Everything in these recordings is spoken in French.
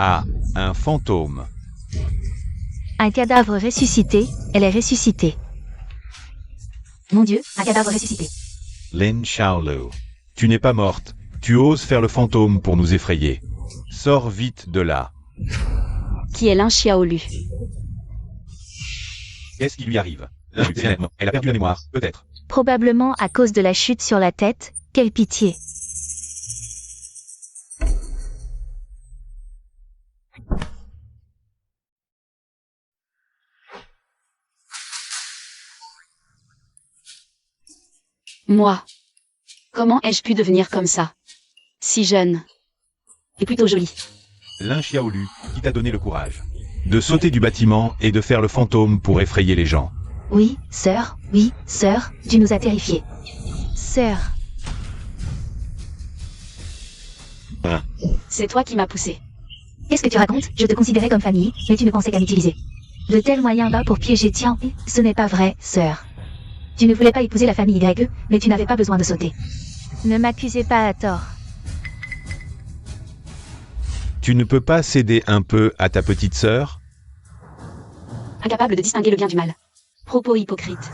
Ah, un fantôme. Un cadavre ressuscité, elle est ressuscitée. Mon Dieu, un cadavre ressuscité. Lin Xiaolu. Tu n'es pas morte. Tu oses faire le fantôme pour nous effrayer. Sors vite de là. Qui est Lin Xiaolu? Qu'est-ce qui lui arrive? Elle a perdu la mémoire, peut-être. Probablement à cause de la chute sur la tête, quelle pitié. Moi. Comment ai-je pu devenir comme ça? Si jeune. Et plutôt jolie. Lin Xiaolu, qui t'a donné le courage de sauter du bâtiment et de faire le fantôme pour effrayer les gens. Oui, sœur, tu nous as terrifiés. Sœur. C'est toi qui m'as poussé. Qu'est-ce que tu racontes? Je te considérais comme famille, mais tu ne pensais qu'à m'utiliser. De tels moyens bas pour piéger Tian, ce n'est pas vrai, sœur. Tu ne voulais pas épouser la famille YE, mais tu n'avais pas besoin de sauter. Ne m'accusez pas à tort. Tu ne peux pas céder un peu à ta petite sœur? Incapable de distinguer le bien du mal. Propos hypocrite.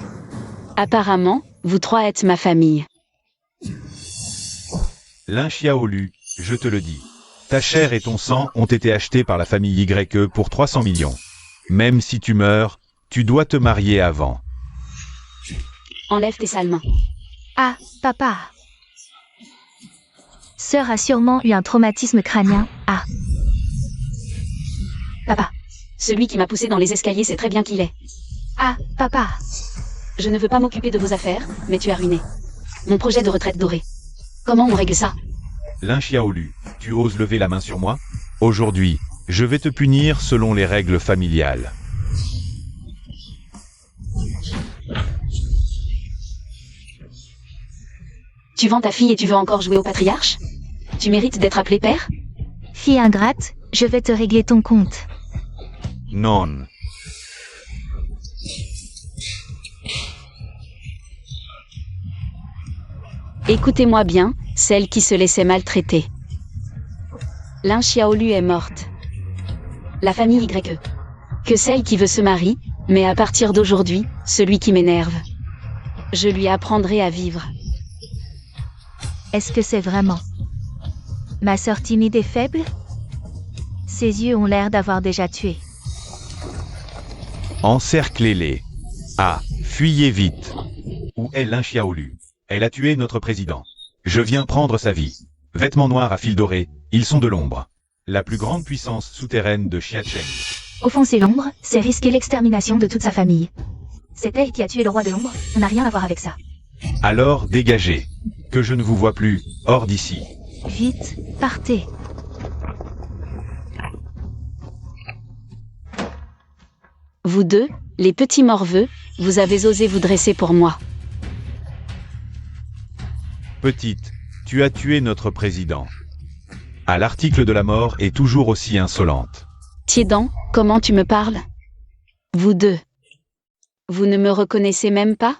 Apparemment, vous trois êtes ma famille. Lin Xiaolu, je te le dis. Ta chair et ton sang ont été achetés par la famille YE pour 300 millions. Même si tu meurs, tu dois te marier avant. Enlève tes sales mains. Ah, papa. Sœur a sûrement eu un traumatisme crânien. Ah. Papa. Celui qui m'a poussé dans les escaliers sait très bien qui il est. Ah, papa. Je ne veux pas m'occuper de vos affaires, mais tu as ruiné mon projet de retraite dorée. Comment on règle ça? Lin Xiaolu, tu oses lever la main sur moi? Aujourd'hui, je vais te punir selon les règles familiales. Tu vends ta fille et tu veux encore jouer au patriarche? Tu mérites d'être appelé père? Fille ingrate, je vais te régler ton compte. Non. Écoutez-moi bien, celle qui se laissait maltraiter. Lin Xiaolu est morte. La famille YE. Que celle qui veut se marie, mais à partir d'aujourd'hui, celui qui m'énerve. Je lui apprendrai à vivre. Est-ce que c'est vraiment ma sœur timide et faible? Ses yeux ont l'air d'avoir déjà tué. Encerclez-les. Ah, fuyez vite. Où est Lin Xiaolu? Elle a tué notre président. Je viens prendre sa vie. Vêtements noirs à fil doré, ils sont de l'ombre. La plus grande puissance souterraine de Xiacheng. Offenser l'ombre, c'est risquer l'extermination de toute sa famille. C'est elle qui a tué le roi de l'ombre, on n'a rien à voir avec ça. Alors dégagez. Que je ne vous vois plus, hors d'ici. Vite, partez. Vous deux, les petits morveux, vous avez osé vous dresser pour moi. Petite, tu as tué notre président. À l'article de la mort est toujours aussi insolente. Tiédan, comment tu me parles? Vous deux. Vous ne me reconnaissez même pas?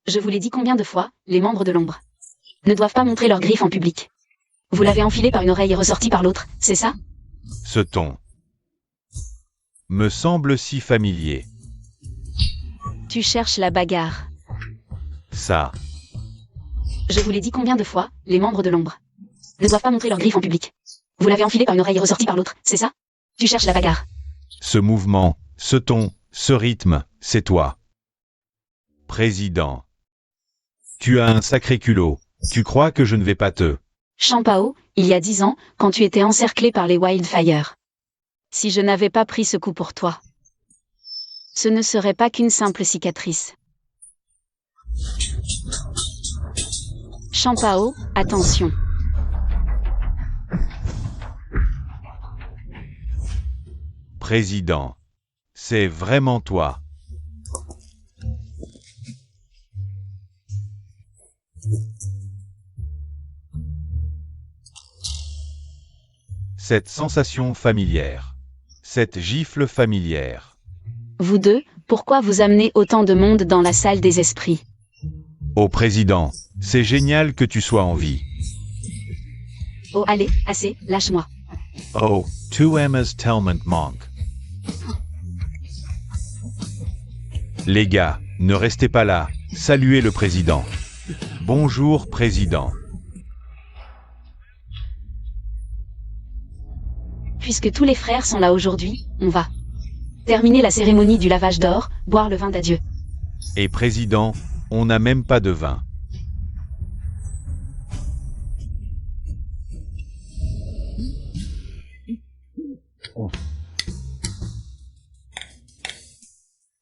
Je vous l'ai dit combien de fois, les membres de l'ombre ne doivent pas montrer leurs griffes en public. Vous l'avez enfilé par une oreille et ressorti par l'autre, c'est ça? Ce ton me semble si familier. Tu cherches la bagarre. Ça. Je vous l'ai dit combien de fois, les membres de l'ombre ne doivent pas montrer leurs griffes en public. Vous l'avez enfilé par une oreille et ressorti par l'autre, c'est ça? Tu cherches la bagarre. Ce mouvement, ce ton, ce rythme, c'est toi. Président. Tu as un sacré culot. Tu crois que je ne vais pas te... Champao, il y a 10 ans, quand tu étais encerclé par les Wildfire. Si je n'avais pas pris ce coup pour toi, ce ne serait pas qu'une simple cicatrice. Champao, attention. Président. C'est vraiment toi. Cette sensation familière. Cette gifle familière. Vous deux, pourquoi vous amenez autant de monde dans la salle des esprits? Ô président, c'est génial que tu sois en vie. Oh allez, assez, lâche-moi. Oh, to Emma's Telment Monk. Les gars, ne restez pas là. Saluez le président. Bonjour, président. Puisque tous les frères sont là aujourd'hui, on va terminer la cérémonie du lavage d'or, boire le vin d'adieu. Et président, on n'a même pas de vin.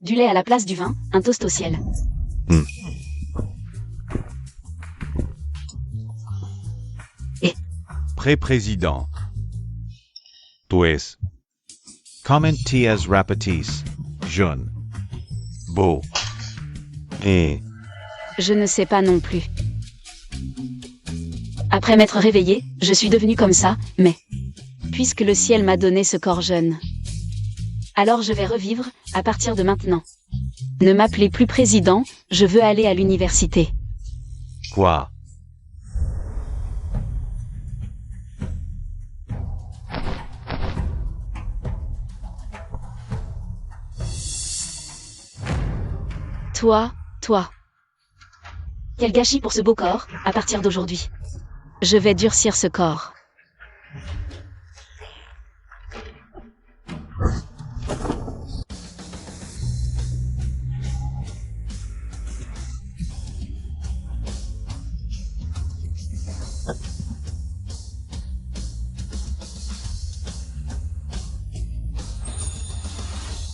Du lait à la place du vin, un toast au ciel. Pré-président. Pues. Commentias rapatis. Jeune. Beau. Et. Je ne sais pas non plus. Après m'être réveillée, je suis devenue comme ça, mais puisque le ciel m'a donné ce corps jeune, alors je vais revivre, à partir de maintenant. Ne m'appelez plus président, je veux aller à l'université. Quoi? Toi. Quel gâchis pour ce beau corps, à partir d'aujourd'hui. Je vais durcir ce corps.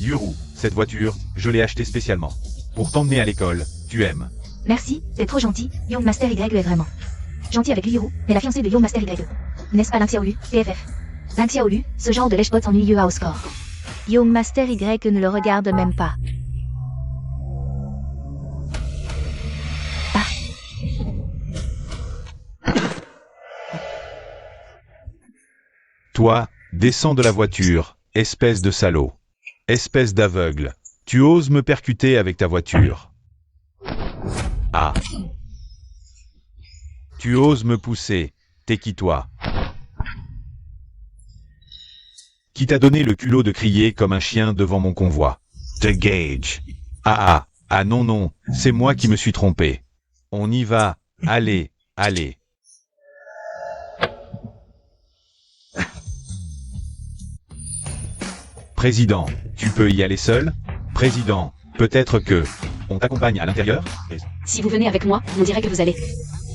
Yuru, cette voiture, je l'ai achetée spécialement. Pour t'emmener à l'école, tu aimes. Merci, t'es trop gentil, Young Master YE est vraiment gentil avec Yuru, mais la fiancée de Young Master YE. N'est-ce pas Lynx Yaolu, PFF? Lynx Yaolu, ce genre de lèche-bot ennuyeux à au score. Young Master Y ne le regarde même pas. Toi, descends de la voiture, espèce de salaud. Espèce d'aveugle. Tu oses me percuter avec ta voiture. Ah. Tu oses me pousser. T'es qui toi? Qui t'a donné le culot de crier comme un chien devant mon convoi? The Gage. Ah non, c'est moi qui me suis trompé. On y va. Allez. Président, tu peux y aller seul? Président, peut-être que on t'accompagne à l'intérieur? Si vous venez avec moi, on dirait que vous allez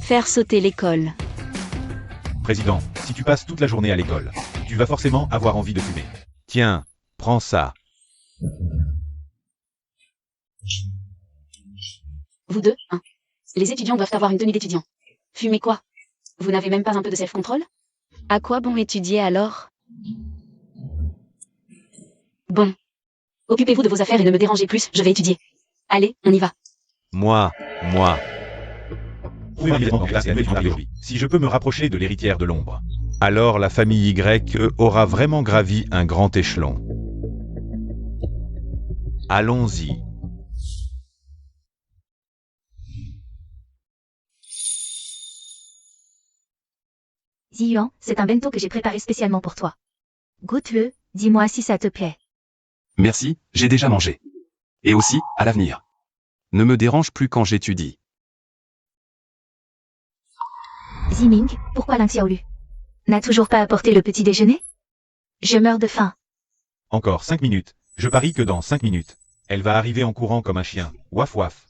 faire sauter l'école. Président, si tu passes toute la journée à l'école, tu vas forcément avoir envie de fumer. Tiens, prends ça. Vous deux, hein. Les étudiants doivent avoir une tenue d'étudiant. Fumer quoi? Vous n'avez même pas un peu de self-control? À quoi bon étudier alors? Bon. Occupez-vous de vos affaires et ne me dérangez plus, je vais étudier. Allez, on y va. Moi. Si je peux me rapprocher de l'héritière de l'ombre, alors la famille Y aura vraiment gravi un grand échelon. Allons-y. Ziyuan, c'est un bento que j'ai préparé spécialement pour toi. Goûte-le, dis-moi si ça te plaît. Merci, j'ai déjà mangé. Et aussi, à l'avenir. Ne me dérange plus quand j'étudie. Ziming, pourquoi Lynx Yaolu n'a toujours pas apporté le petit déjeuner? Je meurs de faim. Encore 5 minutes. Je parie que dans 5 minutes, elle va arriver en courant comme un chien. Waf waf.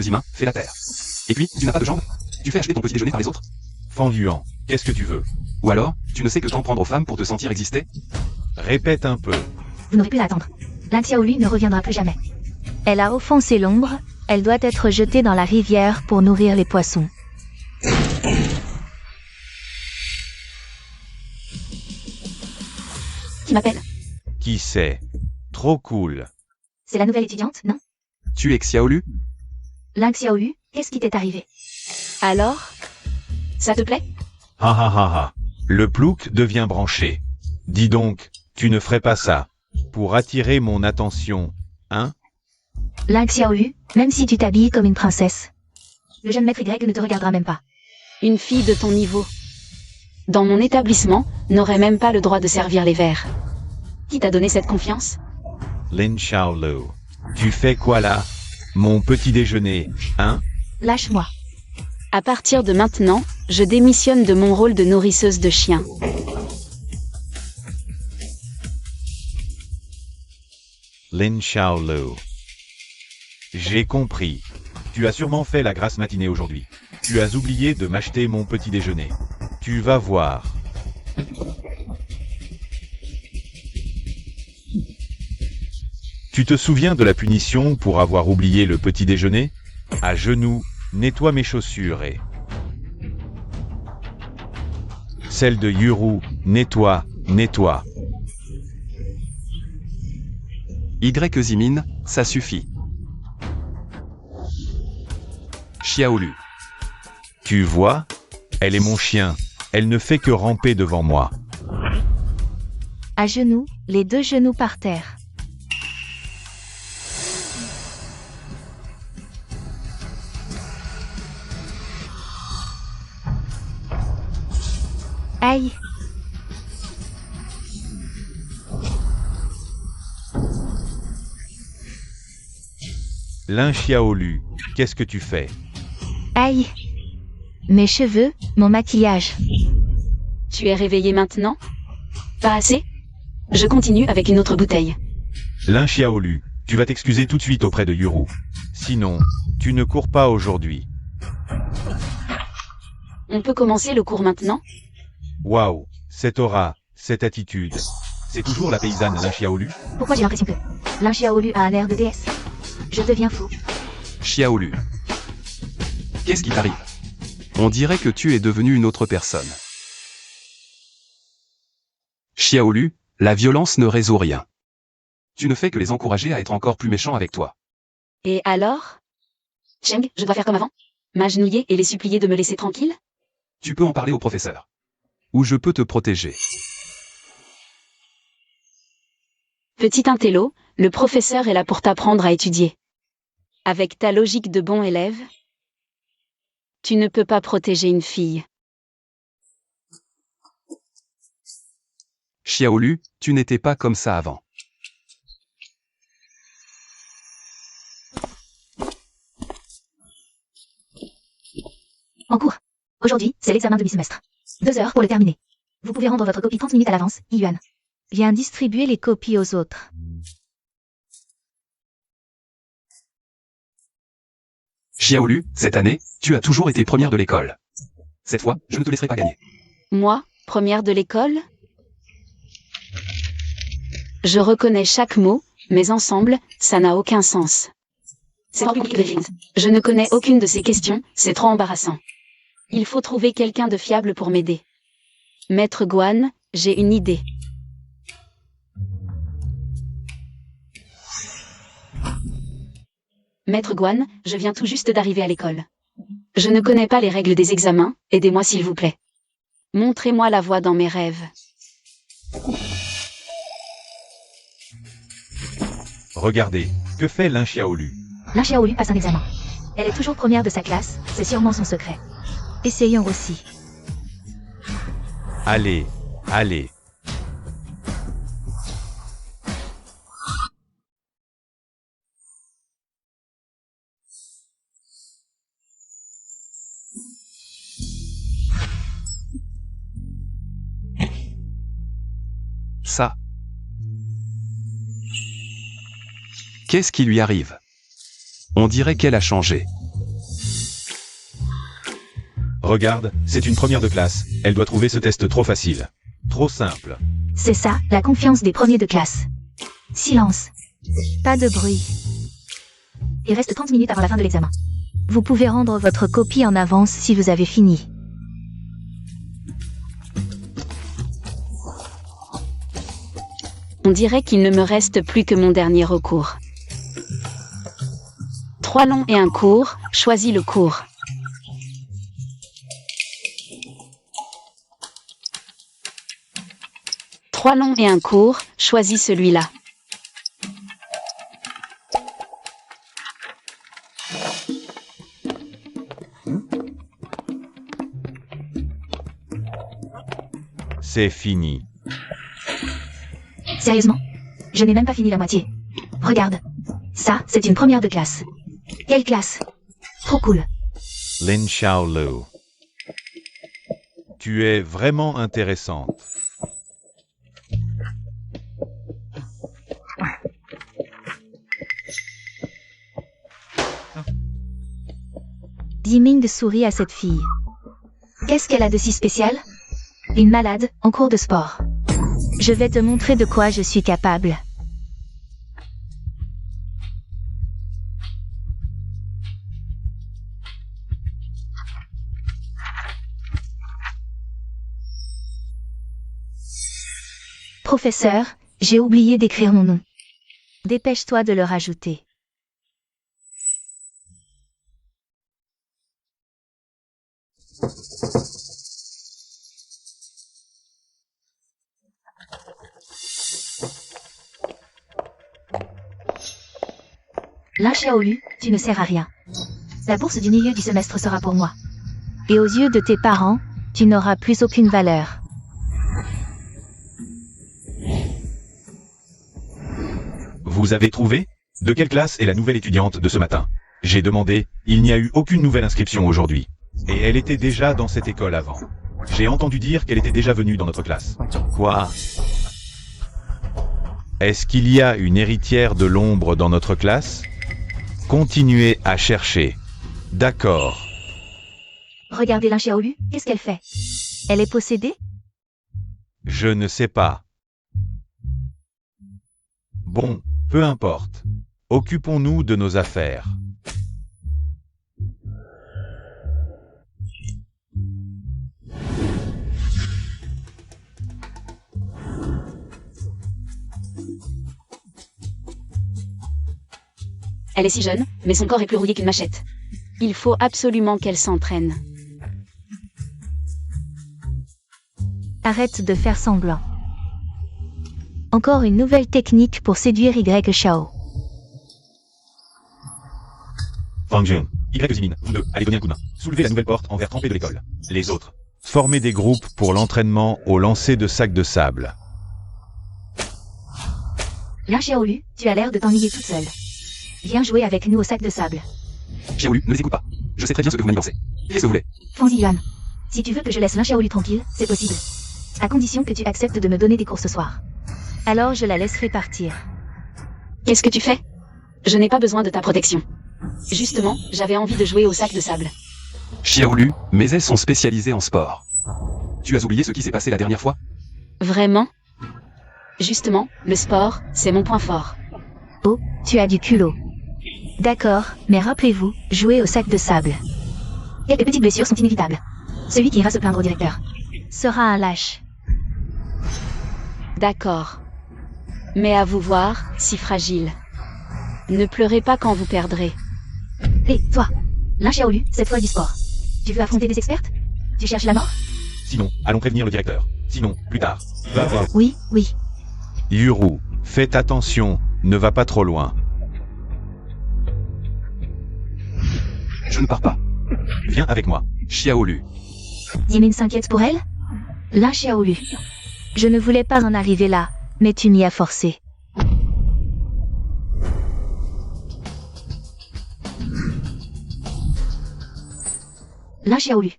Zima, fais la terre. Et puis, tu n'as pas de jambes? Tu fais acheter ton petit déjeuner par les autres? Fenduan, qu'est-ce que tu veux? Ou alors, tu ne sais que t'en prendre aux femmes pour te sentir exister? Répète un peu. Vous n'aurez plus à attendre. Lynx Yaolu ne reviendra plus jamais. Elle a offensé l'ombre, elle doit être jetée dans la rivière pour nourrir les poissons. Qui m'appelle? Qui c'est? Trop cool. C'est la nouvelle étudiante, non? Tu es Xiaolu? Lynx Yaolu, qu'est-ce qui t'est arrivé? Alors? Ça te plaît? Ha. Le plouc devient branché. Dis donc, tu ne ferais pas ça. Pour attirer mon attention, hein? Lynx Yaolu, même si tu t'habilles comme une princesse, le jeune maître Y ne te regardera même pas. Une fille de ton niveau, dans mon établissement, n'aurait même pas le droit de servir les verres. Qui t'a donné cette confiance? Lin Xiaolu. Tu fais quoi là? Mon petit déjeuner, hein? Lâche-moi. À partir de maintenant, je démissionne de mon rôle de nourrisseuse de chiens. Lin Xiaolu. J'ai compris. Tu as sûrement fait la grasse matinée aujourd'hui. Tu as oublié de m'acheter mon petit déjeuner. Tu vas voir. Tu te souviens de la punition pour avoir oublié le petit déjeuner? À genoux, nettoie mes chaussures et... Celle de Yuru, nettoie. Zimin, ça suffit. Xiaolu. Tu vois? Elle est mon chien. Elle ne fait que ramper devant moi. À genoux, les deux genoux par terre. Aïe! Lin Xiaolu, qu'est-ce que tu fais? Aïe! Mes cheveux, mon maquillage. Tu es réveillé maintenant? Pas assez? Je continue avec une autre bouteille. Lin Xiaolu, tu vas t'excuser tout de suite auprès de Yuru. Sinon, tu ne cours pas aujourd'hui. On peut commencer le cours maintenant? Waouh, cette aura, cette attitude. C'est toujours la paysanne Lin Xiaolu? Pourquoi j'ai l'impression que Lin Xiaolu a un air de déesse? Je deviens fou. Xiaolu. Qu'est-ce qui t'arrive? On dirait que tu es devenu une autre personne. Xiaolu, la violence ne résout rien. Tu ne fais que les encourager à être encore plus méchants avec toi. Et alors? Cheng, je dois faire comme avant? M'agenouiller et les supplier de me laisser tranquille? Tu peux en parler au professeur. Ou je peux te protéger. Petit intello, le professeur est là pour t'apprendre à étudier. Avec ta logique de bon élève, tu ne peux pas protéger une fille. Xiaolu, tu n'étais pas comme ça avant. En cours. Aujourd'hui, c'est l'examen de mi-semestre. 2 heures pour le terminer. Vous pouvez rendre votre copie 30 minutes à l'avance, Yuan. Viens distribuer les copies aux autres. Xiaolu, cette année, tu as toujours été première de l'école. Cette fois, je ne te laisserai pas gagner. Moi, première de l'école? Je reconnais chaque mot, mais ensemble, ça n'a aucun sens. C'est trop compliqué, Griffith. Je ne connais aucune de ces questions, c'est trop embarrassant. Il faut trouver quelqu'un de fiable pour m'aider. Maître Guan, j'ai une idée. Maître Guan, je viens tout juste d'arriver à l'école. Je ne connais pas les règles des examens, aidez-moi s'il vous plaît. Montrez-moi la voie dans mes rêves. Regardez, que fait Lin Xiaolu? Lin Xiaolu passe un examen. Elle est toujours première de sa classe, c'est sûrement son secret. Essayons aussi. Allez. Ça. Qu'est-ce qui lui arrive? On dirait qu'elle a changé. Regarde, c'est une première de classe. Elle doit trouver ce test trop facile. Trop simple. C'est ça, la confiance des premiers de classe. Silence. Pas de bruit. Il reste 30 minutes avant la fin de l'examen. Vous pouvez rendre votre copie en avance si vous avez fini. On dirait qu'il ne me reste plus que mon dernier recours. 3 longs et un court, choisis le court. Trois longs et un court, choisis celui-là. C'est fini. Sérieusement? Je n'ai même pas fini la moitié. Regarde. Ça, c'est une première de classe. Quelle classe? Trop cool. Lin Xiaolu. Tu es vraiment intéressante. Yiming sourit à cette fille. Qu'est-ce qu'elle a de si spécial? Une malade, en cours de sport. Je vais te montrer de quoi je suis capable. Professeur, j'ai oublié d'écrire mon nom. Dépêche-toi de le rajouter. Lin Xiaolu, tu ne sers à rien. La bourse du milieu du semestre sera pour moi. Et aux yeux de tes parents, tu n'auras plus aucune valeur. Vous avez trouvé? De quelle classe est la nouvelle étudiante de ce matin? J'ai demandé, il n'y a eu aucune nouvelle inscription aujourd'hui. Et elle était déjà dans cette école avant. J'ai entendu dire qu'elle était déjà venue dans notre classe. Quoi? Est-ce qu'il y a une héritière de l'ombre dans notre classe? Continuez à chercher. D'accord. Regardez Lin Xiaolu, qu'est-ce qu'elle fait? Elle est possédée? Je ne sais pas. Bon, peu importe. Occupons-nous de nos affaires. Elle est si jeune, mais son corps est plus rouillé qu'une machette. Il faut absolument qu'elle s'entraîne. Arrête de faire semblant. Encore une nouvelle technique pour séduire Y Xiao. Fang Jun, Y Zimin, vous deux, allez donner un coup de main. Soulevez la nouvelle porte en verre trempé de l'école. Les autres, formez des groupes pour l'entraînement au lancer de sacs de sable. Lin Xiaolu, tu as l'air de t'ennuyer toute seule. Viens jouer avec nous au sac de sable. Xiaolu, ne les écoute pas. Je sais très bien ce que vous m'avez pensé. Qu'est-ce que vous voulez? Fanzi Yuan. Si tu veux que je laisse Lin Xiaolu tranquille, c'est possible. À condition que tu acceptes de me donner des cours ce soir. Alors je la laisserai partir. Qu'est-ce que tu fais? Je n'ai pas besoin de ta protection. Justement, j'avais envie de jouer au sac de sable. Xiaolu, mes ailes sont spécialisées en sport. Tu as oublié ce qui s'est passé la dernière fois? Vraiment? Justement, le sport, c'est mon point fort. Oh, tu as du culot. D'accord, mais rappelez-vous, jouer au sac de sable. Quelques petites blessures sont inévitables. Celui qui ira se plaindre au directeur sera un lâche. D'accord. Mais à vous voir, si fragile. Ne pleurez pas quand vous perdrez. Hé, toi, Lin Xiaolu, cette fois du sport. Tu veux affronter des expertes? Tu cherches la mort? Sinon, allons prévenir le directeur. Sinon, plus tard. Va voir. Oui, oui. Yuru, faites attention, ne va pas trop loin. Je ne pars pas. Viens avec moi. Xiaolu. Yimin s'inquiète pour elle? Lin Xiaolu. Je ne voulais pas en arriver là, mais tu m'y as forcé. Lin Xiaolu.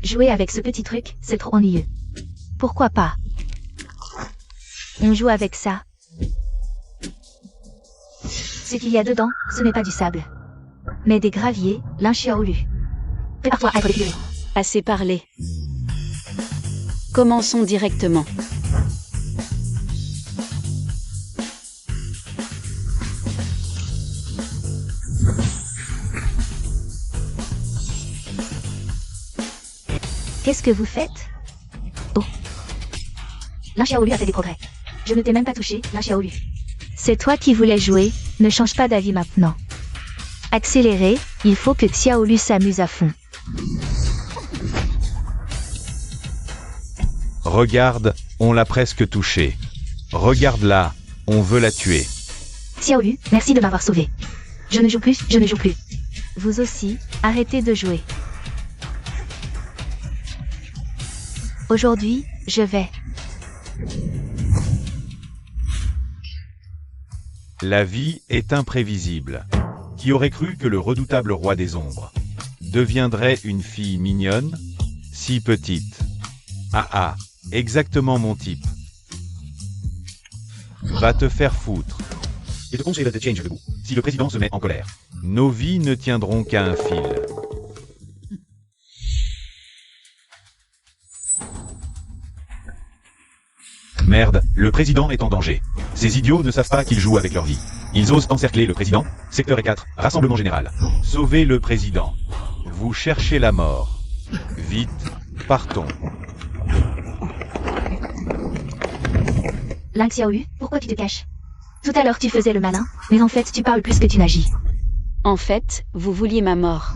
Jouer avec ce petit truc, c'est trop ennuyeux. Pourquoi pas? On joue avec ça. Ce qu'il y a dedans, ce n'est pas du sable. Mais des graviers, Lin Xiaolu. Prépare-toi à être défiguré. Assez parlé. Commençons directement. Qu'est-ce que vous faites? Oh. Lin Xiaolu a fait des progrès. Je ne t'ai même pas touché, Lin Xiaolu. C'est toi qui voulais jouer, ne change pas d'avis maintenant. Accélérez, il faut que Xiaolu s'amuse à fond. Regarde, on l'a presque touchée. Regarde-la, on veut la tuer. Xiaolu, merci de m'avoir sauvé. Je ne joue plus, je ne joue plus. Vous aussi, arrêtez de jouer. Aujourd'hui, je vais La vie est imprévisible. Qui aurait cru que le redoutable roi des ombres deviendrait une fille mignonne, si petite? Ah ah, exactement mon type. Va te faire foutre. Je te conseille de changer de goût, si le président se met en colère. Nos vies ne tiendront qu'à un fil. Merde, le président est en danger. Ces idiots ne savent pas qu'ils jouent avec leur vie. Ils osent encercler le président. Secteur E4, rassemblement général. Sauvez le président. Vous cherchez la mort. Vite, partons. Ling Xiaolu, pourquoi tu te caches? Tout à l'heure tu faisais le malin, mais en fait tu parles plus que tu n'agis. En fait, vous vouliez ma mort.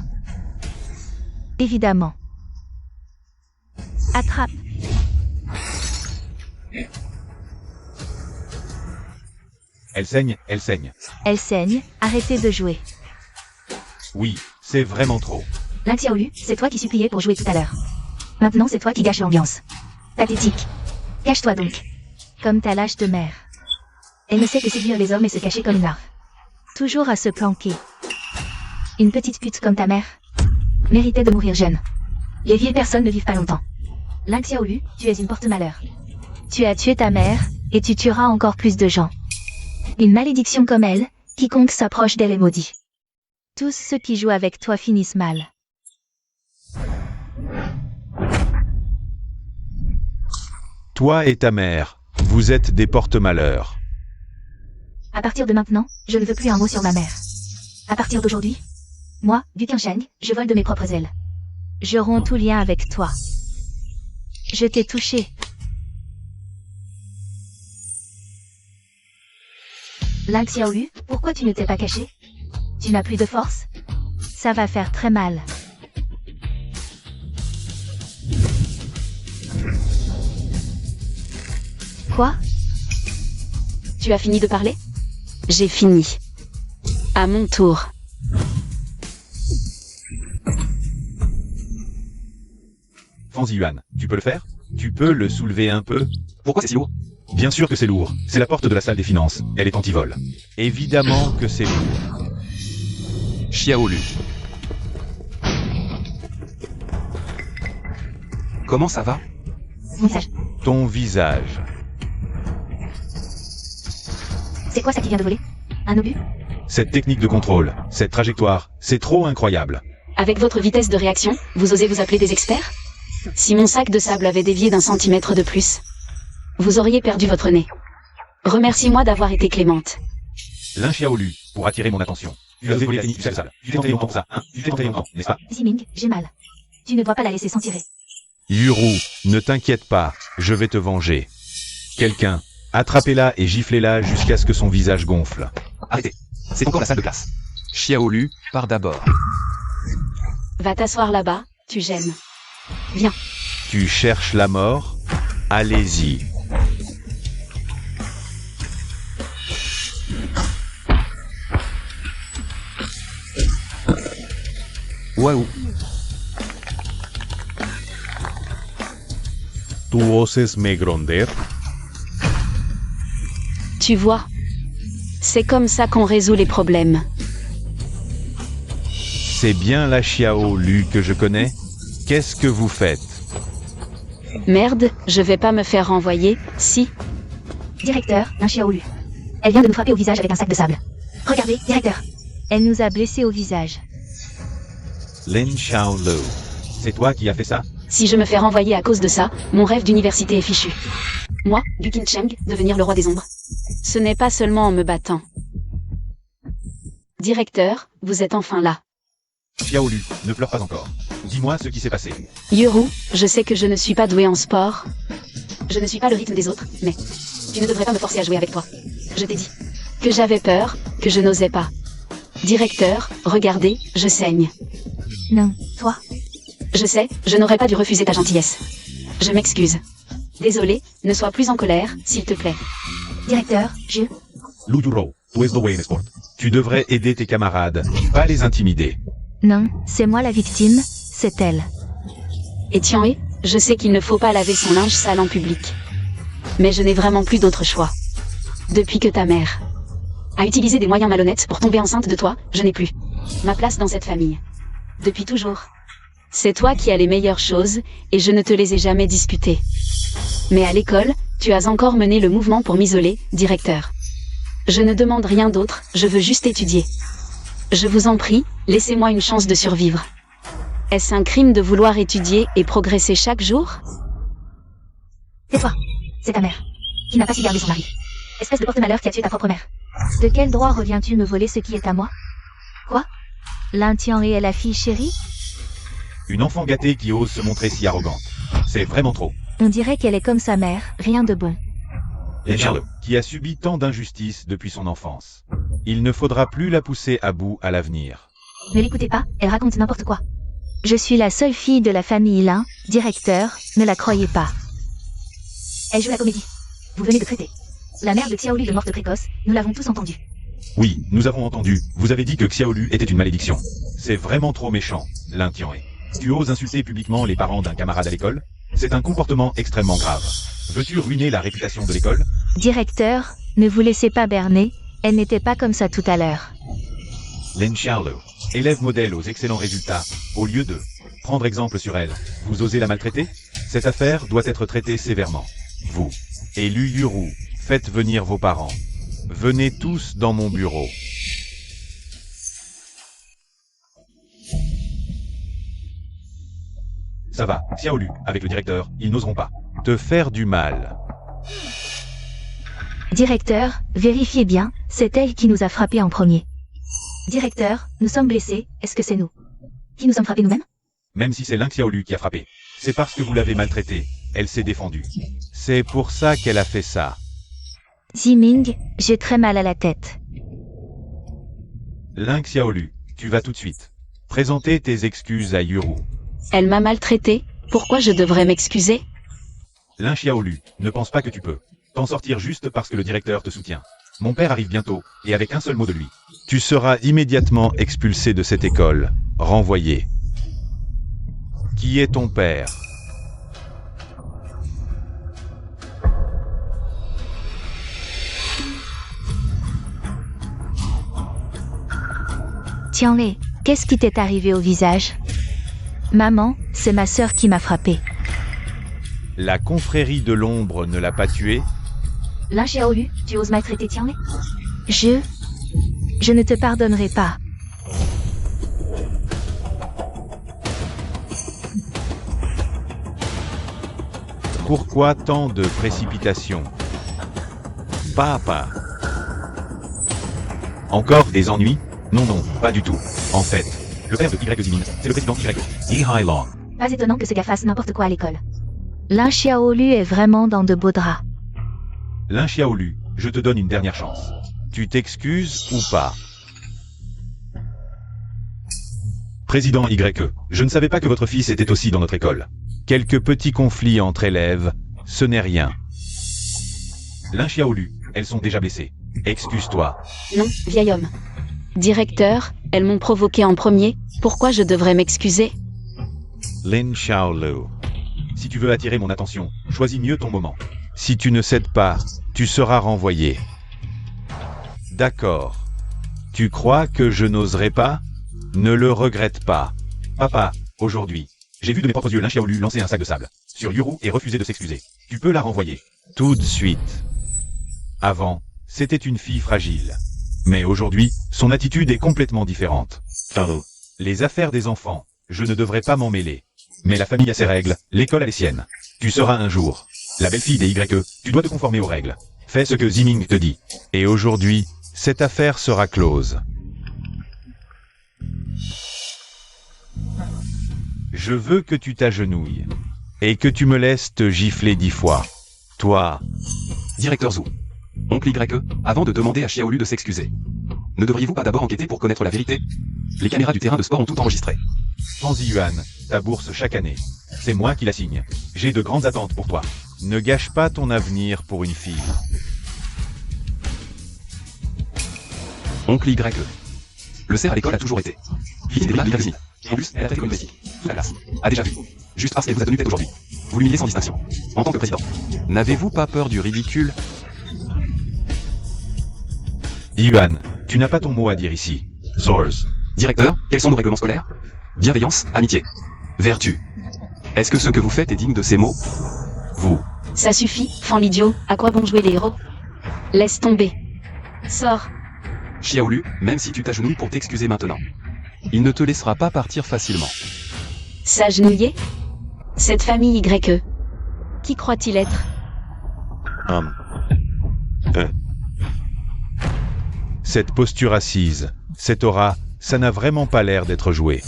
Évidemment. Attrape. Elle saigne, elle saigne. Elle saigne, arrêtez de jouer. Oui, c'est vraiment trop. Ling Xiaolu, c'est toi qui suppliais pour jouer tout à l'heure. Maintenant c'est toi qui gâches l'ambiance. Pathétique. Cache-toi donc. Comme ta lâche de mère. Elle ne sait que séduire les hommes et se cacher comme une larve. Toujours à se planquer. Une petite pute comme ta mère méritait de mourir jeune. Les vieilles personnes ne vivent pas longtemps. Ling Xiaolu, tu es une porte-malheur. Tu as tué ta mère, et tu tueras encore plus de gens. Une malédiction comme elle, quiconque s'approche d'elle est maudit. Tous ceux qui jouent avec toi finissent mal. Toi et ta mère, vous êtes des porte-malheurs. À partir de maintenant, je ne veux plus un mot sur ma mère. À partir d'aujourd'hui, moi, du Qiansheng, je vole de mes propres ailes. Je romps tout lien avec toi. Je t'ai touché. Ling Xiaolu, pourquoi tu ne t'es pas caché? Tu n'as plus de force? Ça va faire très mal. Quoi? Tu as fini de parler? J'ai fini. À mon tour. Fanzi Yuan, tu peux le faire? Tu peux le soulever un peu? Pourquoi c'est si lourd? Bien sûr que c'est lourd. C'est la porte de la salle des finances. Elle est anti-vol. Évidemment que c'est lourd. Xiaolu. Comment ça va? Mon visage. Ton visage. C'est quoi ça qui vient de voler? Un obus? Cette technique de contrôle, cette trajectoire, c'est trop incroyable. Avec votre vitesse de réaction, vous osez vous appeler des experts? Si mon sac de sable avait dévié d'1 centimètre de plus, vous auriez perdu votre nez. Remercie-moi d'avoir été clémente. Ling Xiaolu, pour attirer mon attention. Tu as volé la technique du sale. Tu t'es tenté longtemps pour ça, hein? Tu t'es tenté longtemps, n'est-ce pas? Ziming, j'ai mal. Tu ne dois pas la laisser s'en tirer. Yuru, ne t'inquiète pas, je vais te venger. Quelqu'un, attrapez-la et giflez-la jusqu'à ce que son visage gonfle. Arrêtez. C'est encore la salle de classe. Xiaolu, pars d'abord. Va t'asseoir là-bas, tu gênes. Viens. Tu cherches la mort? Allez-y. Waouh. ¿Tú oses me gronder? Tu vois, c'est comme ça qu'on résout les problèmes. C'est bien la Xiaolu que je connais? Qu'est-ce que vous faites? Merde, je vais pas me faire renvoyer, si? Directeur, Ling Xiaolu. Elle vient de nous frapper au visage avec un sac de sable. Regardez, directeur. Elle nous a blessés au visage. Lin Xiaolu. C'est toi qui as fait ça? Si je me fais renvoyer à cause de ça, mon rêve d'université est fichu. Moi, du Qiansheng, devenir le roi des ombres. Ce n'est pas seulement en me battant. Directeur, vous êtes enfin là. Xiaolu, ne pleure pas encore. Dis-moi ce qui s'est passé. Yuru, je sais que je ne suis pas doué en sport. Je ne suis pas le rythme des autres, mais tu ne devrais pas me forcer à jouer avec toi. Je t'ai dit que j'avais peur, que je n'osais pas. Directeur, regardez, je saigne. Non, toi. Je sais, je n'aurais pas dû refuser ta gentillesse. Je m'excuse. Désolé, ne sois plus en colère, s'il te plaît. Directeur, je... Lu Yuro, tu es the way in sport. Tu devrais aider tes camarades, pas les intimider. Non, c'est moi la victime, c'est elle. Et Tianhe, je sais qu'il ne faut pas laver son linge sale en public. Mais je n'ai vraiment plus d'autre choix. Depuis que ta mère a utilisé des moyens malhonnêtes pour tomber enceinte de toi, je n'ai plus ma place dans cette famille. Depuis toujours. C'est toi qui as les meilleures choses, et je ne te les ai jamais disputées. Mais à l'école, tu as encore mené le mouvement pour m'isoler, directeur. Je ne demande rien d'autre, je veux juste étudier. Je vous en prie, laissez-moi une chance de survivre. Est-ce un crime de vouloir étudier et progresser chaque jour? Tais-toi. C'est ta mère, qui n'a pas su garder son mari. Espèce de porte-malheur qui a tué ta propre mère. De quel droit reviens-tu me voler ce qui est à moi? Quoi? Lin Tianré est la fille chérie? Une enfant gâtée qui ose se montrer si arrogante. C'est vraiment trop. On dirait qu'elle est comme sa mère, rien de bon. Et Charles, qui a subi tant d'injustices depuis son enfance. Il ne faudra plus la pousser à bout à l'avenir. Ne l'écoutez pas, elle raconte n'importe quoi. Je suis la seule fille de la famille Lin, directeur, ne la croyez pas. Elle joue la comédie. Vous venez de traiter la mère de Xiaolu de morte précoce, nous l'avons tous entendu. Oui, nous avons entendu. Vous avez dit que Xiaolu était une malédiction. C'est vraiment trop méchant, Lin Tianré. Tu oses insulter publiquement les parents d'un camarade à l'école? C'est un comportement extrêmement grave. Veux-tu ruiner la réputation de l'école? Directeur, ne vous laissez pas berner, elle n'était pas comme ça tout à l'heure. Lin Xiaolu, élève modèle aux excellents résultats, au lieu de prendre exemple sur elle, vous osez la maltraiter? Cette affaire doit être traitée sévèrement. Vous et Lu Yuru, faites venir vos parents. Venez tous dans mon bureau. Ça va, Xiaolu, avec le directeur, ils n'oseront pas te faire du mal. Directeur, vérifiez bien, c'est elle qui nous a frappés en premier. Directeur, nous sommes blessés, est-ce que c'est nous qui nous sommes frappés nous-mêmes? Même si c'est Lin Xiaolu qui a frappé, c'est parce que vous l'avez maltraitée, elle s'est défendue. C'est pour ça qu'elle a fait ça. Ziming, j'ai très mal à la tête. Lin Xiaolu, tu vas tout de suite présenter tes excuses à Yuru. Elle m'a maltraité, pourquoi je devrais m'excuser? Lin Xiaolu, ne pense pas que tu peux t'en sortir juste parce que le directeur te soutient. Mon père arrive bientôt, et avec un seul mot de lui, tu seras immédiatement expulsé de cette école, renvoyé. Qui est ton père? Tianlé, qu'est-ce qui t'est arrivé au visage? Maman, c'est ma sœur qui m'a frappé. La confrérie de l'ombre ne l'a pas tué? Lin Xiaolu, tu oses maltraiter Tianlé? Je ne te pardonnerai pas. Pourquoi tant de précipitation? Papa. Encore des ennuis? Non, pas du tout. En fait, le père de Y Zimin, c'est le président Y. Yi Hailong. Pas étonnant que ce gars fasse n'importe quoi à l'école. Lin Xiaolu est vraiment dans de beaux draps. Lin Xiaolu, je te donne une dernière chance. Tu t'excuses ou pas? Président Y, je ne savais pas que votre fils était aussi dans notre école. Quelques petits conflits entre élèves, ce n'est rien. Lin Xiaolu, elles sont déjà blessées. Excuse-toi. Non, vieil homme. Directeur, elles m'ont provoqué en premier, pourquoi je devrais m'excuser? Lin Xiaolu. Si tu veux attirer mon attention, choisis mieux ton moment. Si tu ne cèdes pas, tu seras renvoyé. D'accord. Tu crois que je n'oserais pas? Ne le regrette pas. Papa, aujourd'hui, j'ai vu de mes propres yeux Lin Xiaolu lancer un sac de sable sur Yuru et refuser de s'excuser. Tu peux la renvoyer. Tout de suite. Avant, c'était une fille fragile. Mais aujourd'hui, son attitude est complètement différente. Les affaires des enfants, je ne devrais pas m'en mêler. Mais la famille a ses règles, l'école a les siennes. Tu seras un jour la belle-fille des YE, tu dois te conformer aux règles. Fais ce que Ziming te dit. Et aujourd'hui, cette affaire sera close. Je veux que tu t'agenouilles. Et que tu me laisses te gifler 10 fois. Toi. Directeur Zhu. Oncle Y, avant de demander à Xiaolu de s'excuser. Ne devriez-vous pas d'abord enquêter pour connaître la vérité? Les caméras du terrain de sport ont tout enregistré. Fanzi Yuan, ta bourse chaque année. C'est moi qui la signe. J'ai de grandes attentes pour toi. Ne gâche pas ton avenir pour une fille. Oncle Y. Le cerf à l'école a toujours été. Fille des blagues. En plus, elle a fait comme une bestie. Sous la classe. A déjà vu. Juste parce qu'elle vous a tenu tête aujourd'hui. Vous l'humiliez sans distinction. En tant que président. N'avez-vous pas peur du ridicule? Yuan, tu n'as pas ton mot à dire ici. Source. Directeur, quels sont nos règlements scolaires? Bienveillance, amitié, vertu. Est-ce que ce que vous faites est digne de ces mots? Vous. Ça suffit, fan l'idiot, à quoi bon jouer les héros? Laisse tomber. Sors. Xiaolu, même si tu t'agenouilles pour t'excuser maintenant, il ne te laissera pas partir facilement. S'agenouiller? Cette famille YE. Qui croit-il être? Cette posture assise, cette aura, ça n'a vraiment pas l'air d'être joué.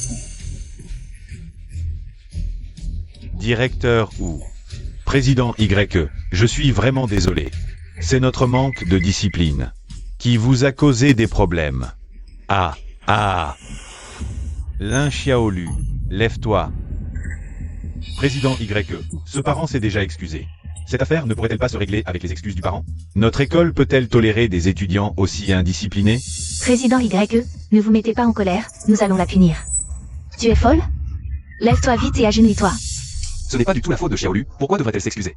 Directeur ou président YE, je suis vraiment désolé. C'est notre manque de discipline qui vous a causé des problèmes. Lin Xiaolu, lève-toi. Président YE, ce parent s'est déjà excusé. Cette affaire ne pourrait-elle pas se régler avec les excuses du parent? Notre école peut-elle tolérer des étudiants aussi indisciplinés? Président YE, ne vous mettez pas en colère, nous allons la punir. Tu es folle? Lève-toi vite et agenouille-toi. Ce n'est pas du tout la faute de Xiaolu, pourquoi devrait-elle s'excuser?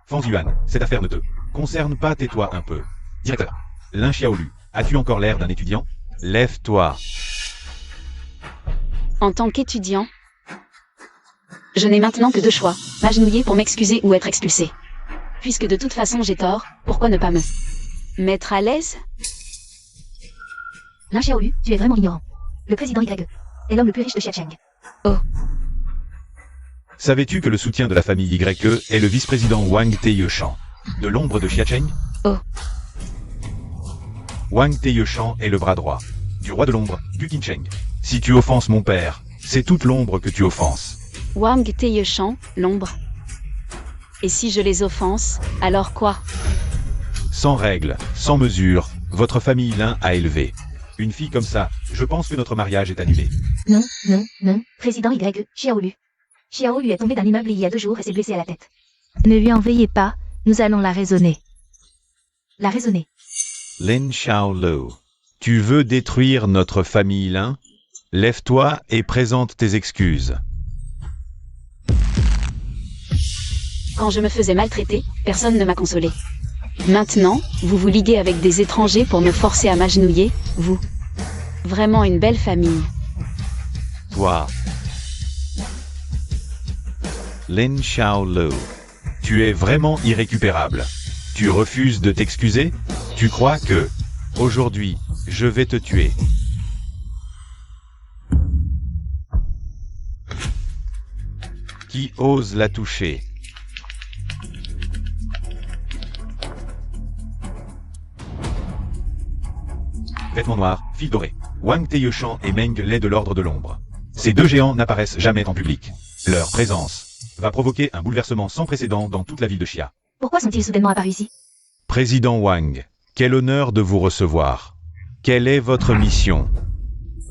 Fan Yuan, cette affaire ne te concerne pas, tais-toi un peu. Directeur. Lin Xiaolu, as-tu encore l'air d'un étudiant? Lève-toi. En tant qu'étudiant, je n'ai maintenant que deux choix, m'agenouiller pour m'excuser ou être expulsé. Puisque de toute façon j'ai tort, pourquoi ne pas me mettre à l'aise? Lin Xiaolu, tu es vraiment ignorant. Le président YE est l'homme le plus riche de Xiacheng. Savais-tu que le soutien de la famille YE est le vice-président Wang Taiyushan, de l'ombre de Xiacheng? Oh. Wang Taiyushan est le bras droit du roi de l'ombre, Gu Qincheng. Si tu offenses mon père, c'est toute l'ombre que tu offenses. Wang Taiyushan, l'ombre. Et si je les offense, alors quoi? Sans règle, sans mesure, votre famille Lin a élevé une fille comme ça, je pense que notre mariage est annulé. Non, président YE, Xiaolu. Xiaolu est tombé d'un immeuble il y a 2 jours et s'est blessé à la tête. Ne lui en veuillez pas, nous allons la raisonner. La raisonner. Lin Xiaolu, tu veux détruire notre famille Lin? Lève-toi et présente tes excuses. Quand je me faisais maltraiter, personne ne m'a consolé. Maintenant, vous vous liguez avec des étrangers pour me forcer à m'agenouiller, vous. Vraiment une belle famille. Toi. Lin Xiaolu, tu es vraiment irrécupérable. Tu refuses de t'excuser? Tu crois que, aujourd'hui, je vais te tuer. Qui ose la toucher? Vêtements noirs, fil doré. Wang Taiyushan et Meng Lei de l'ordre de l'ombre. Ces deux géants n'apparaissent jamais en public. Leur présence va provoquer un bouleversement sans précédent dans toute la ville de Xia. Pourquoi sont-ils soudainement apparus ici? Président Wang, quel honneur de vous recevoir. Quelle est votre mission?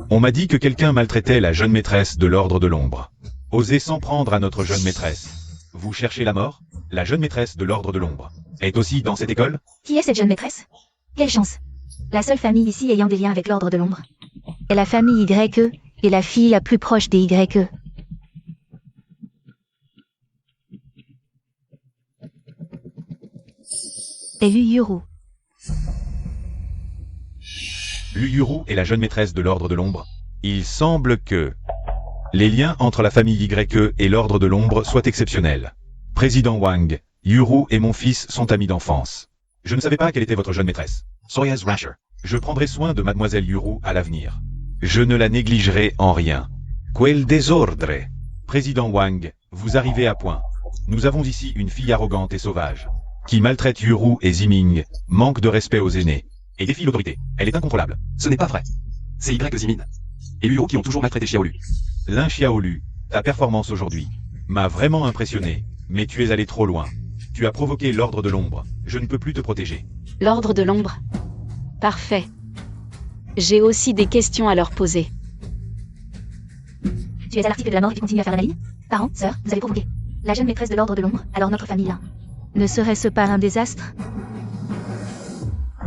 On m'a dit que quelqu'un maltraitait la jeune maîtresse de l'ordre de l'ombre. Osez s'en prendre à notre jeune maîtresse. Vous cherchez la mort? La jeune maîtresse de l'ordre de l'ombre est aussi dans cette école? Qui est cette jeune maîtresse? Quelle chance! La seule famille ici ayant des liens avec l'ordre de l'ombre est la famille YE, et la fille la plus proche des YE. Et Lu Yuru. Lu Yuru est la jeune maîtresse de l'ordre de l'ombre. Il semble que les liens entre la famille YE et l'ordre de l'ombre soient exceptionnels. Président Wang, Yuru et mon fils sont amis d'enfance. Je ne savais pas quelle était votre jeune maîtresse. Soyez Rasher. Je prendrai soin de mademoiselle Yuru à l'avenir. Je ne la négligerai en rien. Quel désordre! Président Wang, vous arrivez à point. Nous avons ici une fille arrogante et sauvage, qui maltraite Yuru et Ziming, manque de respect aux aînés, et défie l'autorité. Elle est incontrôlable. Ce n'est pas vrai. C'est Y Zimin et Luo qui ont toujours maltraité Xiaolu. Lin Xiaolu, ta performance aujourd'hui m'a vraiment impressionné, mais tu es allé trop loin. Tu as provoqué l'ordre de l'ombre. Je ne peux plus te protéger. L'ordre de l'ombre. Parfait. J'ai aussi des questions à leur poser. Tu es à l'article de la mort et tu continues à faire l'analyse? Parents, sœurs, vous avez provoqué la jeune maîtresse de l'ordre de l'ombre, alors notre famille là. Ne serait-ce pas un désastre?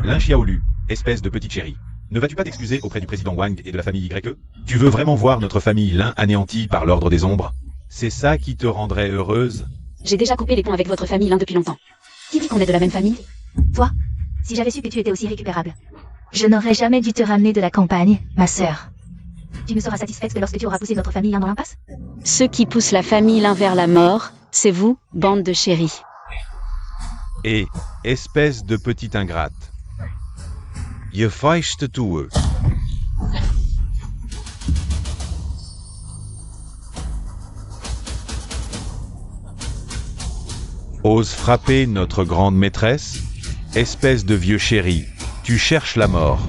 Lin Xiaolu, espèce de petite chérie. Ne vas-tu pas t'excuser auprès du président Wang et de la famille YE? Tu veux vraiment voir notre famille Lin anéantie par l'ordre des ombres? C'est ça qui te rendrait heureuse? J'ai déjà coupé les ponts avec votre famille l'un depuis longtemps. Qui dit qu'on est de la même famille? Toi, si j'avais su que tu étais aussi récupérable, je n'aurais jamais dû te ramener de la campagne, ma sœur. Tu ne seras satisfaite que lorsque tu auras poussé notre famille l'un dans l'impasse? Ceux qui poussent la famille l'un vers la mort, c'est vous, bande de chéris. Et, espèce de petite ingrate. Je feiste toe. Ose frapper notre grande maîtresse? Espèce de vieux chéri, tu cherches la mort.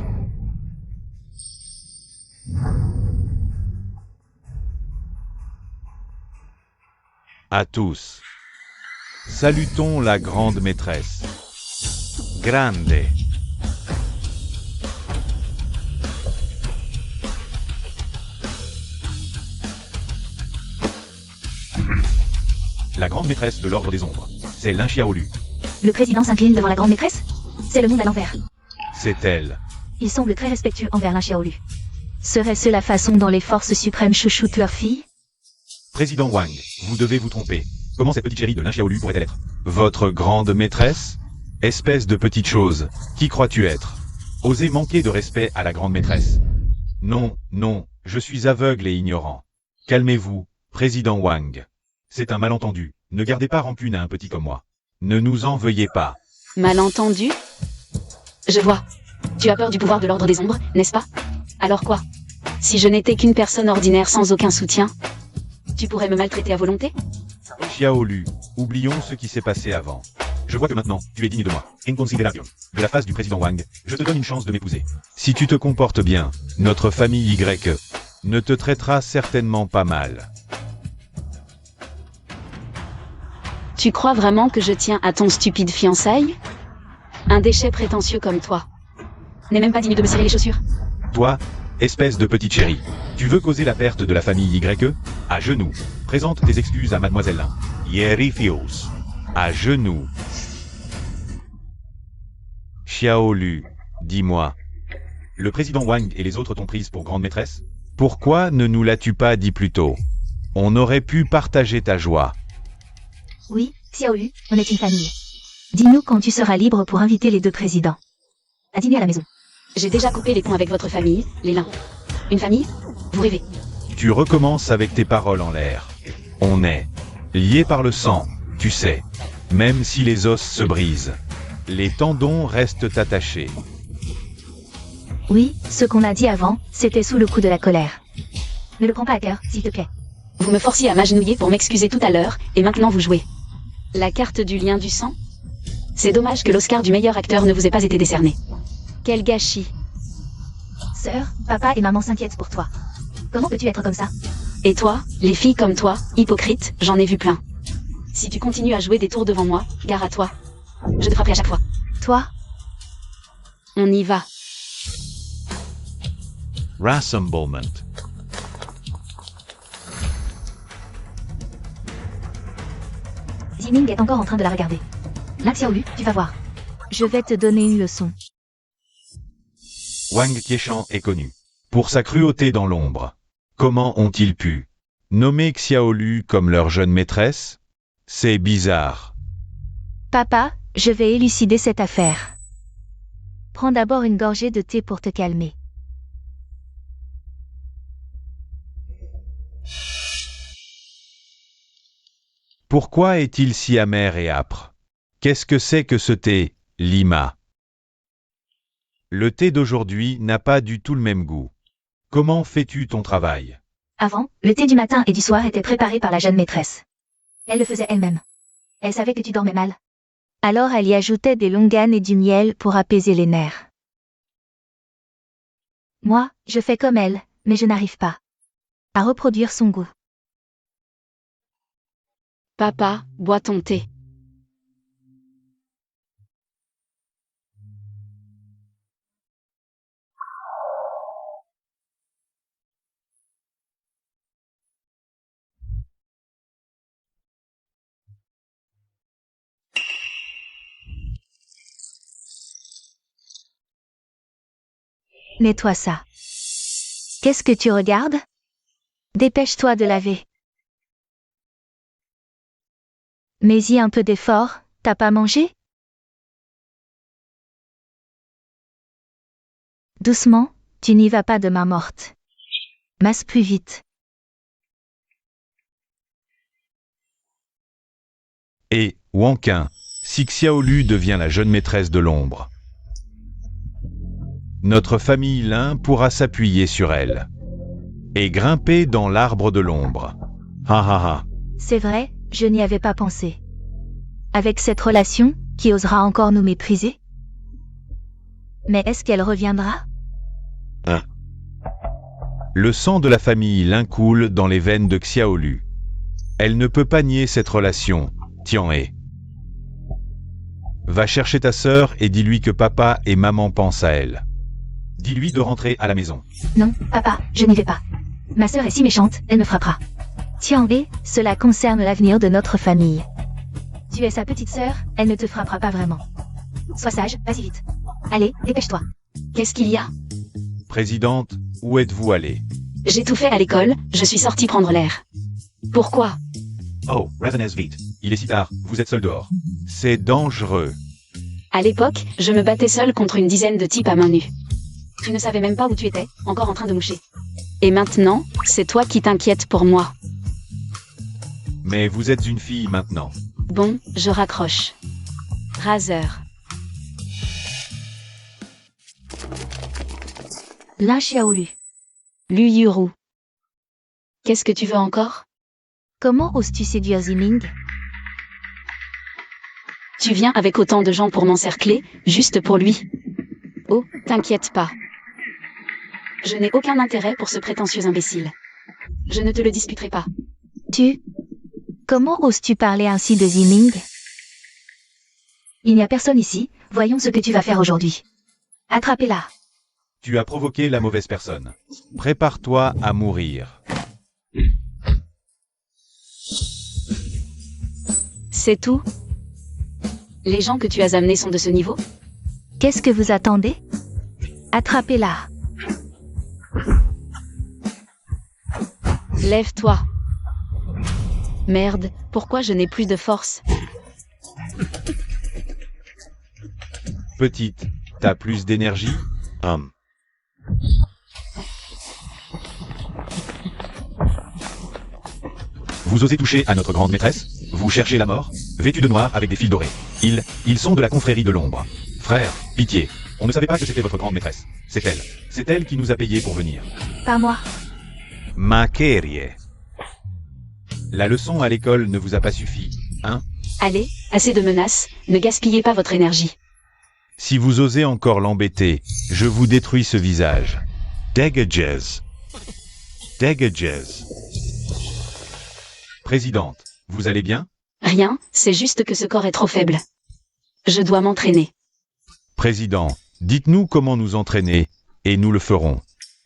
À tous. Salutons la grande maîtresse. Grande. La grande maîtresse de l'ordre des ombres. C'est Lin Xiaolu. Le président s'incline devant la grande maîtresse? C'est le monde à l'envers. C'est elle. Il semble très respectueux envers Lin Xiaolu. Serait-ce la façon dont les forces suprêmes chouchoutent leur fille? Président Wang, vous devez vous tromper. Comment cette petite chérie de Lin Xiaolu pourrait-elle être votre grande maîtresse? Espèce de petite chose, qui crois-tu être? Osez manquer de respect à la grande maîtresse. Non, non, je suis aveugle et ignorant. Calmez-vous, président Wang. C'est un malentendu, ne gardez pas rancune à un petit comme moi. Ne nous en veuillez pas. Malentendu? Je vois. Tu as peur du pouvoir de l'ordre des ombres, n'est-ce pas? Alors quoi? Si je n'étais qu'une personne ordinaire sans aucun soutien, tu pourrais me maltraiter à volonté? Xiaolu, oublions ce qui s'est passé avant. Je vois que maintenant, tu es digne de moi. In consideration. De la face du président Wang, je te donne une chance de m'épouser. Si tu te comportes bien, notre famille Y ne te traitera certainement pas mal. Tu crois vraiment que je tiens à ton stupide fiançailles? Un déchet prétentieux comme toi n'est même pas digne de me cirer les chaussures. Toi, espèce de petite chérie, tu veux causer la perte de la famille Y? À genoux. Présente tes excuses à mademoiselle Lin. Yerifios. À genoux. Xiaolu, dis-moi. Le président Wang et les autres t'ont prise pour grande maîtresse? Pourquoi ne nous l'as-tu pas dit plus tôt? On aurait pu partager ta joie. Oui, Xiaolu, on est une famille. Dis-nous quand tu seras libre pour inviter les deux présidents à dîner à la maison. J'ai déjà coupé les ponts avec votre famille, les Lin. Une famille? Vous rêvez. Tu recommences avec tes paroles en l'air. On est liés par le sang, tu sais. Même si les os se brisent, les tendons restent attachés. Oui, ce qu'on a dit avant, c'était sous le coup de la colère. Ne le prends pas à cœur, s'il te plaît. Vous me forciez à m'agenouiller pour m'excuser tout à l'heure, et maintenant vous jouez. La carte du lien du sang? C'est dommage que l'Oscar du meilleur acteur ne vous ait pas été décerné. Quel gâchis. Sœur, papa et maman s'inquiètent pour toi. Comment peux-tu être comme ça? Et toi, les filles comme toi, hypocrite, j'en ai vu plein. Si tu continues à jouer des tours devant moi, gare à toi. Je te frapperai à chaque fois. Toi? On y va. Rassemblement. Zining est encore en train de la regarder. Là, Xiaolu, tu vas voir. Je vais te donner une leçon. Wang Qieshan est connu pour sa cruauté dans l'ombre. Comment ont-ils pu nommer Xiaolu comme leur jeune maîtresse? C'est bizarre. Papa, je vais élucider cette affaire. Prends d'abord une gorgée de thé pour te calmer. Pourquoi est-il si amer et âpre? Qu'est-ce que c'est que ce thé, Lima? Le thé d'aujourd'hui n'a pas du tout le même goût. Comment fais-tu ton travail? Avant, le thé du matin et du soir était préparé par la jeune maîtresse. Elle le faisait elle-même. Elle savait que tu dormais mal. Alors elle y ajoutait des longanes et du miel pour apaiser les nerfs. Moi, je fais comme elle, mais je n'arrive pas à reproduire son goût. Papa, bois ton thé. Nettoie ça. Qu'est-ce que tu regardes? Dépêche-toi de laver. Mais y un peu d'effort, t'as pas mangé? Doucement, tu n'y vas pas de main morte. Masse plus vite. Et, Wankin, si Xiaolu devient la jeune maîtresse de l'ombre, notre famille Lin pourra s'appuyer sur elle et grimper dans l'arbre de l'ombre. Ha ha ha. C'est vrai, je n'y avais pas pensé. Avec cette relation, qui osera encore nous mépriser? Mais est-ce qu'elle reviendra? Le sang de la famille Lin coule dans les veines de Xiaolu. Elle ne peut pas nier cette relation, Tian-He. Va chercher ta sœur et dis-lui que papa et maman pensent à elle. Dis-lui de rentrer à la maison. Non, papa, je n'y vais pas. Ma sœur est si méchante, elle me frappera. Tian-He, cela concerne l'avenir de notre famille. Tu es sa petite sœur, elle ne te frappera pas vraiment. Sois sage, vas-y vite. Allez, dépêche-toi. Qu'est-ce qu'il y a? Présidente, où êtes-vous allée? J'ai tout fait à l'école, je suis sortie prendre l'air. Pourquoi? Oh, revenez vite. Il est si tard, vous êtes seul dehors. C'est dangereux. À l'époque, je me battais seule contre une dizaine de types à main nue. Tu ne savais même pas où tu étais, encore en train de moucher. Et maintenant, c'est toi qui t'inquiètes pour moi. Mais vous êtes une fille maintenant. Bon, je raccroche. Razer. Lin Xiaolu. Lu Yuru. Qu'est-ce que tu veux encore? Comment oses-tu séduire Ziming? Tu viens avec autant de gens pour m'encercler, juste pour lui. Oh, t'inquiète pas. Je n'ai aucun intérêt pour ce prétentieux imbécile. Je ne te le disputerai pas. Comment oses-tu parler ainsi de Ziming? Il n'y a personne ici, voyons ce que tu vas faire aujourd'hui. Attrapez-la. Tu as provoqué la mauvaise personne. Prépare-toi à mourir. C'est tout? Les gens que tu as amenés sont de ce niveau? Qu'est-ce que vous attendez? Attrapez-la. Lève-toi. Merde, pourquoi je n'ai plus de force? Petite, t'as plus d'énergie? Vous osez toucher à notre grande maîtresse? Vous cherchez la mort? Vêtus de noir avec des fils dorés. Ils sont de la confrérie de l'ombre. Frère, pitié. On ne savait pas que c'était votre grande maîtresse. C'est elle. C'est elle qui nous a payés pour venir. Pas moi. Makerie. La leçon à l'école ne vous a pas suffi, hein? Allez, assez de menaces, ne gaspillez pas votre énergie. Si vous osez encore l'embêter, je vous détruis ce visage. Dagages. Dagages. Présidente, vous allez bien? Rien, c'est juste que ce corps est trop faible. Je dois m'entraîner. Président, dites-nous comment nous entraîner, et nous le ferons.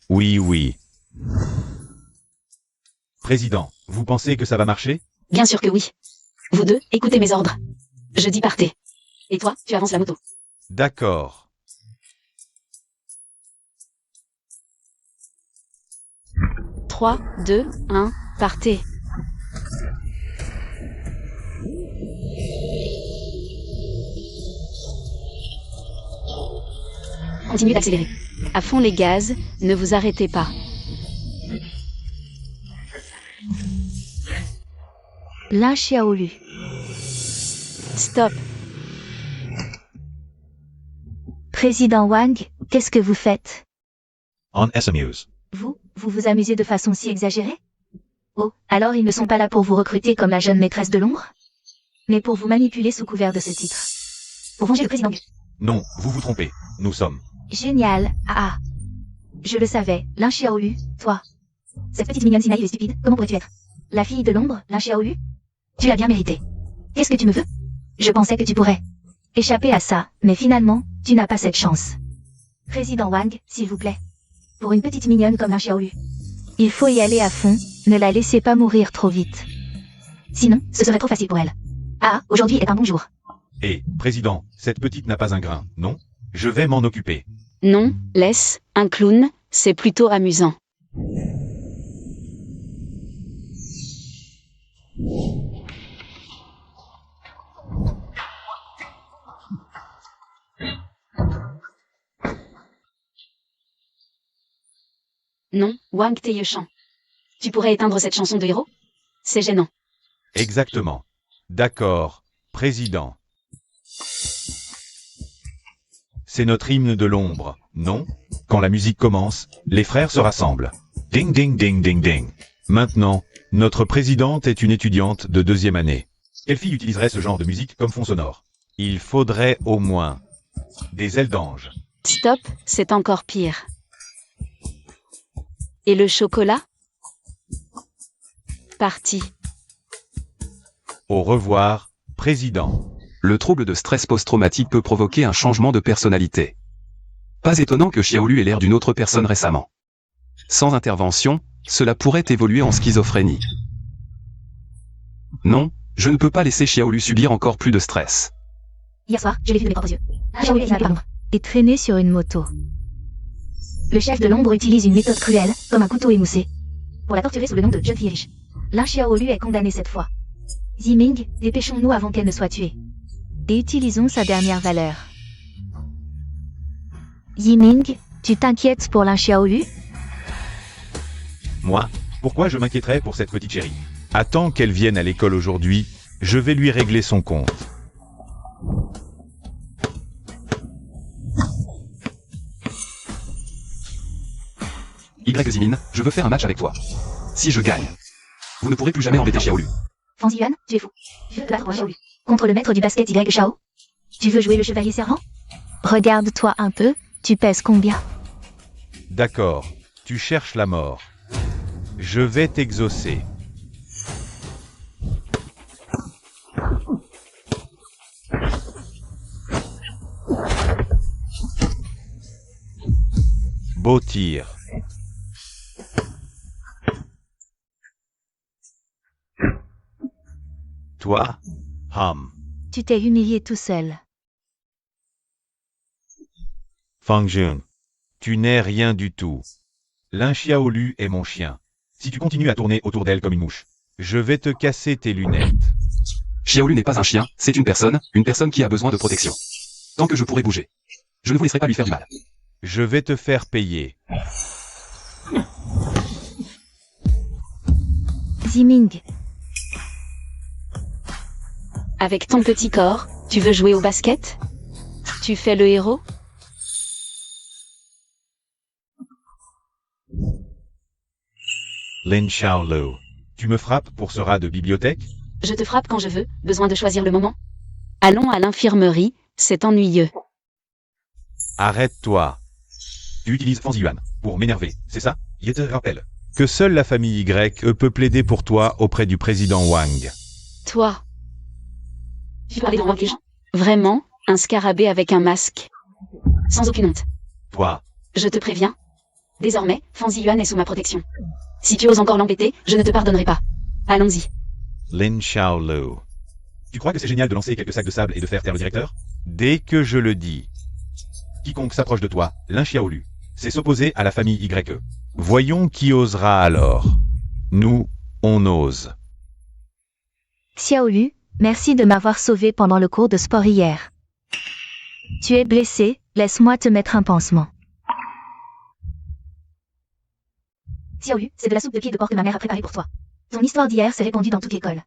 Oui, oui. Président, vous pensez que ça va marcher? Bien sûr que oui. Vous deux, écoutez mes ordres. Je dis partez. Et toi, tu avances la moto. D'accord. « 3, 2, 1, partez. Continuez d'accélérer. À fond les gaz, ne vous arrêtez pas. Lin Xiaolu. Stop. Président Wang, qu'est-ce que vous faites? On s'amuse. Vous vous amusez de façon si exagérée? Oh, alors ils ne sont pas là pour vous recruter comme la jeune maîtresse de l'ombre? Mais pour vous manipuler sous couvert de ce titre. Pour venger le président. Non, vous vous trompez. Nous sommes. Génial, ah. Je le savais, Lin Xiaolu, toi. Cette petite mignonne si naïve et stupide, comment pourrais-tu être? La fille de l'ombre, Lin Xiaolu? Tu l'as bien mérité. Qu'est-ce que tu me veux? Je pensais que tu pourrais échapper à ça, mais finalement, tu n'as pas cette chance. Président Wang, s'il vous plaît. Pour une petite mignonne comme Lin Xiaolu. Il faut y aller à fond, ne la laissez pas mourir trop vite. Sinon, ce serait trop facile pour elle. Ah, aujourd'hui est un bon jour. Et, président, cette petite n'a pas un grain, non? Je vais m'en occuper. Non, laisse, un clown, c'est plutôt amusant. Non, Wang Taeyechan. Tu pourrais éteindre cette chanson de héros? C'est gênant. Exactement. D'accord, président. C'est notre hymne de l'ombre, non? Quand la musique commence, les frères se rassemblent. Ding ding ding ding ding. Maintenant, notre présidente est une étudiante de 2e année. Quelle fille utiliserait ce genre de musique comme fond sonore? Il faudrait au moins des ailes d'ange. Stop, c'est encore pire. Et le chocolat? Parti. Au revoir, président. Le trouble de stress post-traumatique peut provoquer un changement de personnalité. Pas étonnant que Xiaolu ait l'air d'une autre personne récemment. Sans intervention, cela pourrait évoluer en schizophrénie. Non, je ne peux pas laisser Xiaolu subir encore plus de stress. Hier soir, je l'ai vu de mes propres yeux. Xiaolu est l'ombre et traîné sur une moto. Le chef de l'ombre utilise une méthode cruelle, comme un couteau émoussé, pour la torturer sous le nom de jeune fille riche. Lin Xiaolu est condamné cette fois. Ziming, dépêchons-nous avant qu'elle ne soit tuée. Et utilisons sa dernière valeur. Yiming, tu t'inquiètes pour Lin Xiaolu? Moi, pourquoi je m'inquiéterais pour cette petite chérie? Attends qu'elle vienne à l'école aujourd'hui, je vais lui régler son compte. Zimin, je veux faire un match avec toi. Si je gagne, vous ne pourrez plus jamais embêter Xiaolu. Fan Ziyuan, tu es fou. Je veux te battre Xiaolu. Contre le maître du basket Y Shao? Tu veux jouer le chevalier servant? Regarde-toi un peu, tu pèses combien? D'accord, tu cherches la mort. Je vais t'exaucer. Beau tir. Toi, Tu t'es humilié tout seul. Fang Jun, tu n'es rien du tout. Lin Xiaolu est mon chien. Si tu continues à tourner autour d'elle comme une mouche, je vais te casser tes lunettes. Xiaolu n'est pas un chien, c'est une personne qui a besoin de protection. Tant que je pourrai bouger, je ne vous laisserai pas lui faire du mal. Je vais te faire payer. Ziming, Avec ton petit corps, tu veux jouer au basket? Tu fais le héros? Lin Xiaolu, tu me frappes pour ce rat de bibliothèque? Je te frappe quand je veux, besoin de choisir le moment? Allons à l'infirmerie, c'est ennuyeux. Arrête-toi. Tu utilises Fan Ziyuan pour m'énerver, c'est ça? Je te rappelle que seule la famille Y peut plaider pour toi auprès du président Wang. Toi. Tu parlais devant les gens? Vraiment, un scarabée avec un masque. Sans aucune honte. Toi, Je te préviens. Désormais, Fan Ziyuan est sous ma protection. Si tu oses encore l'embêter, je ne te pardonnerai pas. Allons-y. Lin Xiaolu. Tu crois que c'est génial de lancer quelques sacs de sable et de faire taire le directeur? Dès que je le dis. Quiconque s'approche de toi, Lin Xiaolu, c'est s'opposer à la famille YE. Voyons qui osera alors. Nous, on ose. Xiaolu, merci de m'avoir sauvé pendant le cours de sport hier. Tu es blessé, laisse-moi te mettre un pansement. Xiaolu, c'est de la soupe de pied de porc que ma mère a préparée pour toi. Ton histoire d'hier s'est répandue dans toute l'école.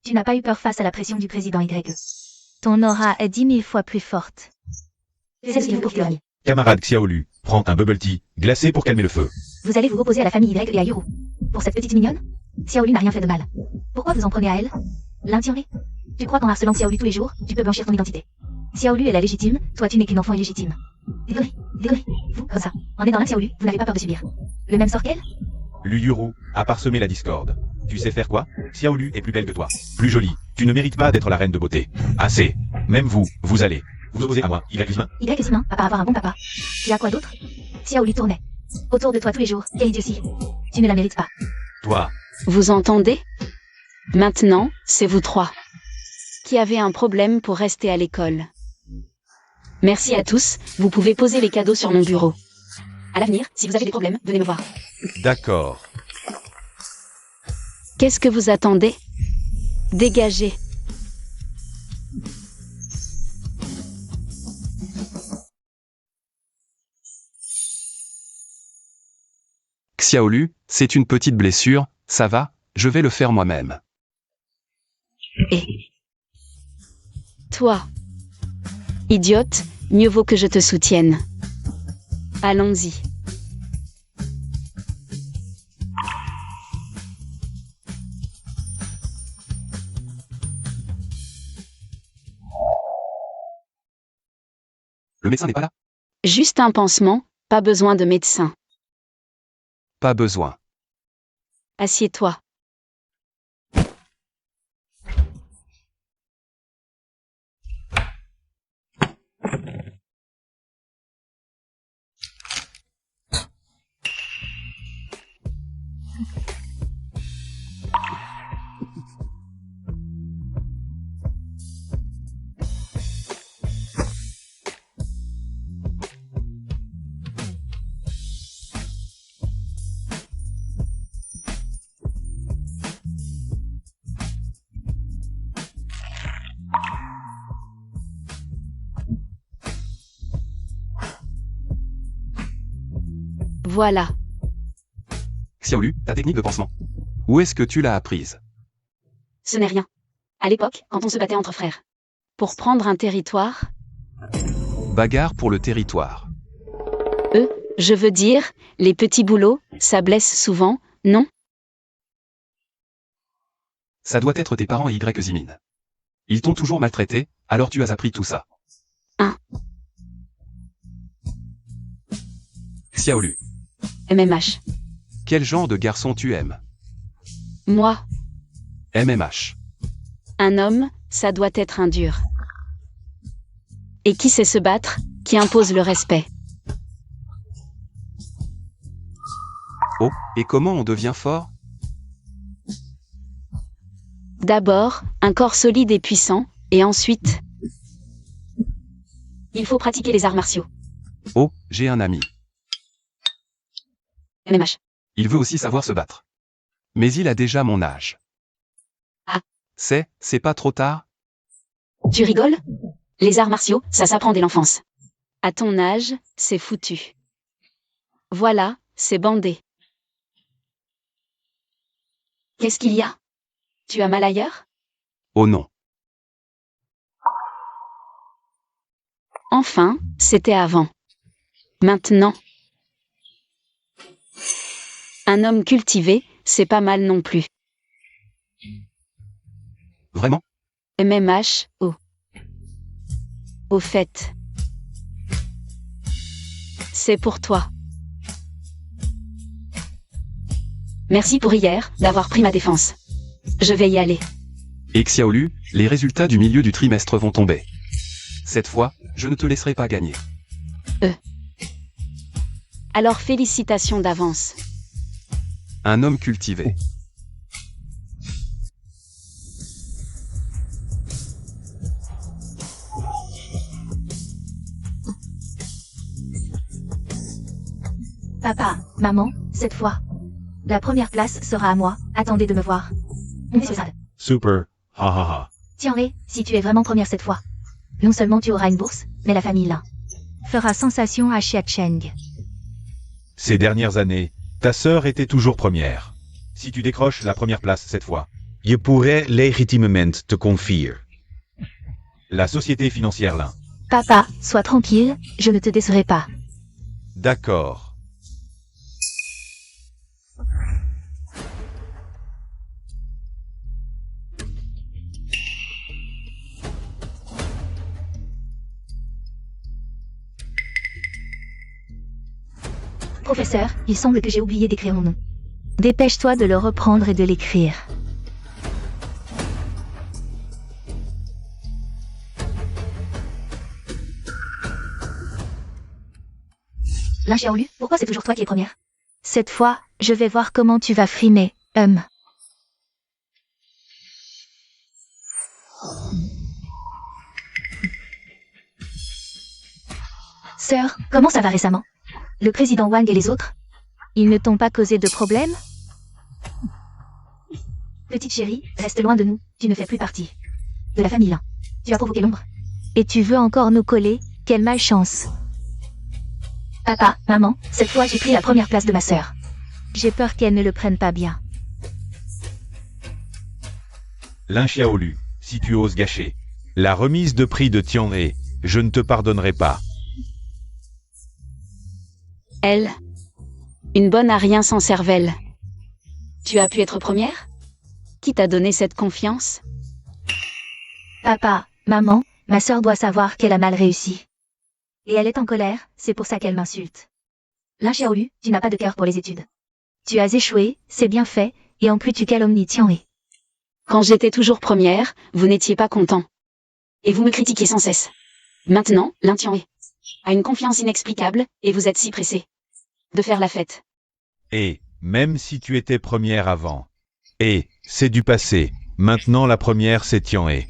Tu n'as pas eu peur face à la pression du président YE. Ton aura est 10 000 fois plus forte. C'est ce qu'il faut pour que tu gagnes. Camarade Xiaolu, prends un bubble tea, glacé pour calmer le feu. Vous allez vous opposer à la famille Y et à Yuru. Pour cette petite mignonne? Xiaolu n'a rien fait de mal. Pourquoi vous en prenez à elle? L'intimider? Tu crois qu'en harcelant Xiaolu tous les jours, tu peux blanchir ton identité? Xiaolu est la légitime, toi tu n'es qu'une enfant illégitime. Désolé, vous, comme ça. En aidant Lin Xiaolu, vous n'avez pas peur de subir le même sort qu'elle? Luyuru a parsemé la discorde. Tu sais faire quoi? Xiaolu est plus belle que toi. Plus jolie. Tu ne mérites pas d'être la reine de beauté. Assez. Même vous, vous allez vous opposez à moi, Y-Zimin. Y-Zimin, à part avoir un bon papa. Tu as quoi d'autre? Xiaolu tournait autour de toi tous les jours. Quelle idiotie. Tu ne la mérites pas. Toi, Vous entendez? Maintenant, c'est vous trois qui avez un problème pour rester à l'école. Merci à tous, vous pouvez poser les cadeaux sur mon bureau. À l'avenir, si vous avez des problèmes, venez me voir. d'accord. Qu'est-ce que vous attendez? Dégagez. Xiaolu, c'est une petite blessure, ça va, je vais le faire moi-même. Et toi, idiote, mieux vaut que je te soutienne. Allons-y. Le médecin n'est pas là? Juste un pansement, pas besoin de médecin. Pas besoin. Assieds-toi. Voilà. Xiaolu, ta technique de pansement. Où est-ce que tu l'as apprise? Ce n'est rien. À l'époque, quand on se battait entre frères. Pour prendre un territoire, Bagarre pour le territoire. je veux dire, les petits boulots, ça blesse souvent, non? Ça doit être tes parents Y Zimin. Ils t'ont toujours maltraité, alors tu as appris tout ça. Xiaolu, MMH. quel genre de garçon tu aimes? Moi, MMH. un homme, ça doit être un dur. Et qui sait se battre, qui impose le respect. Oh, et comment on devient fort? D'abord, un corps solide et puissant, et ensuite... Il faut pratiquer les arts martiaux. Oh, j'ai un ami. MMH. Il veut aussi savoir se battre. Mais il a déjà mon âge. Ah. C'est pas trop tard? Tu rigoles? Les arts martiaux, ça s'apprend dès l'enfance. À ton âge, c'est foutu. Voilà, c'est bandé. Qu'est-ce qu'il y a? Tu as mal ailleurs? Oh non. Enfin, c'était avant. Maintenant. Un homme cultivé, c'est pas mal non plus. Vraiment? MMH, oh. Au fait. C'est pour toi. Merci pour hier, d'avoir pris ma défense. Je vais y aller. Et Xiaolu, les résultats du milieu du trimestre vont tomber. Cette fois, je ne te laisserai pas gagner. Alors félicitations d'avance. Un homme cultivé. Papa, maman, cette fois. La première place sera à moi, attendez de me voir. Monsieur Sad. Super, ha ha ha. Tiens-les, si tu es vraiment première cette fois. Non seulement tu auras une bourse, mais la famille là fera sensation à Xiacheng. Ces dernières années, ta sœur était toujours première. Si tu décroches la première place cette fois, Je pourrais légitimement te confier. la société financière l'un. Papa, sois tranquille, je ne te décerai pas. D'accord. Professeur, il semble que j'ai oublié d'écrire mon nom. Dépêche-toi de le reprendre et de l'écrire. Lin Xiaolu, pourquoi c'est toujours toi qui es première? Cette fois, je vais voir comment tu vas frimer, Sœur, comment ça va récemment? Le président Wang et les autres? Ils ne t'ont pas causé de problème? Petite chérie, reste loin de nous, tu ne fais plus partie de la famille Lin. Tu as provoqué l'ombre. Et tu veux encore nous coller? Quelle malchance. Papa, maman, cette fois j'ai pris la première place de ma sœur. J'ai peur qu'elle ne le prenne pas bien. Lin Xiaolu, si tu oses gâcher la remise de prix de Tianhe, je ne te pardonnerai pas. Elle. Une bonne à rien sans cervelle. Tu as pu être première? Qui t'a donné cette confiance? Papa, maman, ma sœur doit savoir qu'elle a mal réussi. Et elle est en colère, c'est pour ça qu'elle m'insulte. Lin Xiaolu, tu n'as pas de cœur pour les études. Tu as échoué, c'est bien fait, et en plus tu calomnies Tianhe. Quand j'étais toujours première, vous n'étiez pas content. Et vous me critiquiez sans cesse. Maintenant, Lin Tianhe a une confiance inexplicable, et vous êtes si pressé de faire la fête. Et, même si tu étais première avant. Et, c'est du passé, maintenant la première c'est Tianhe.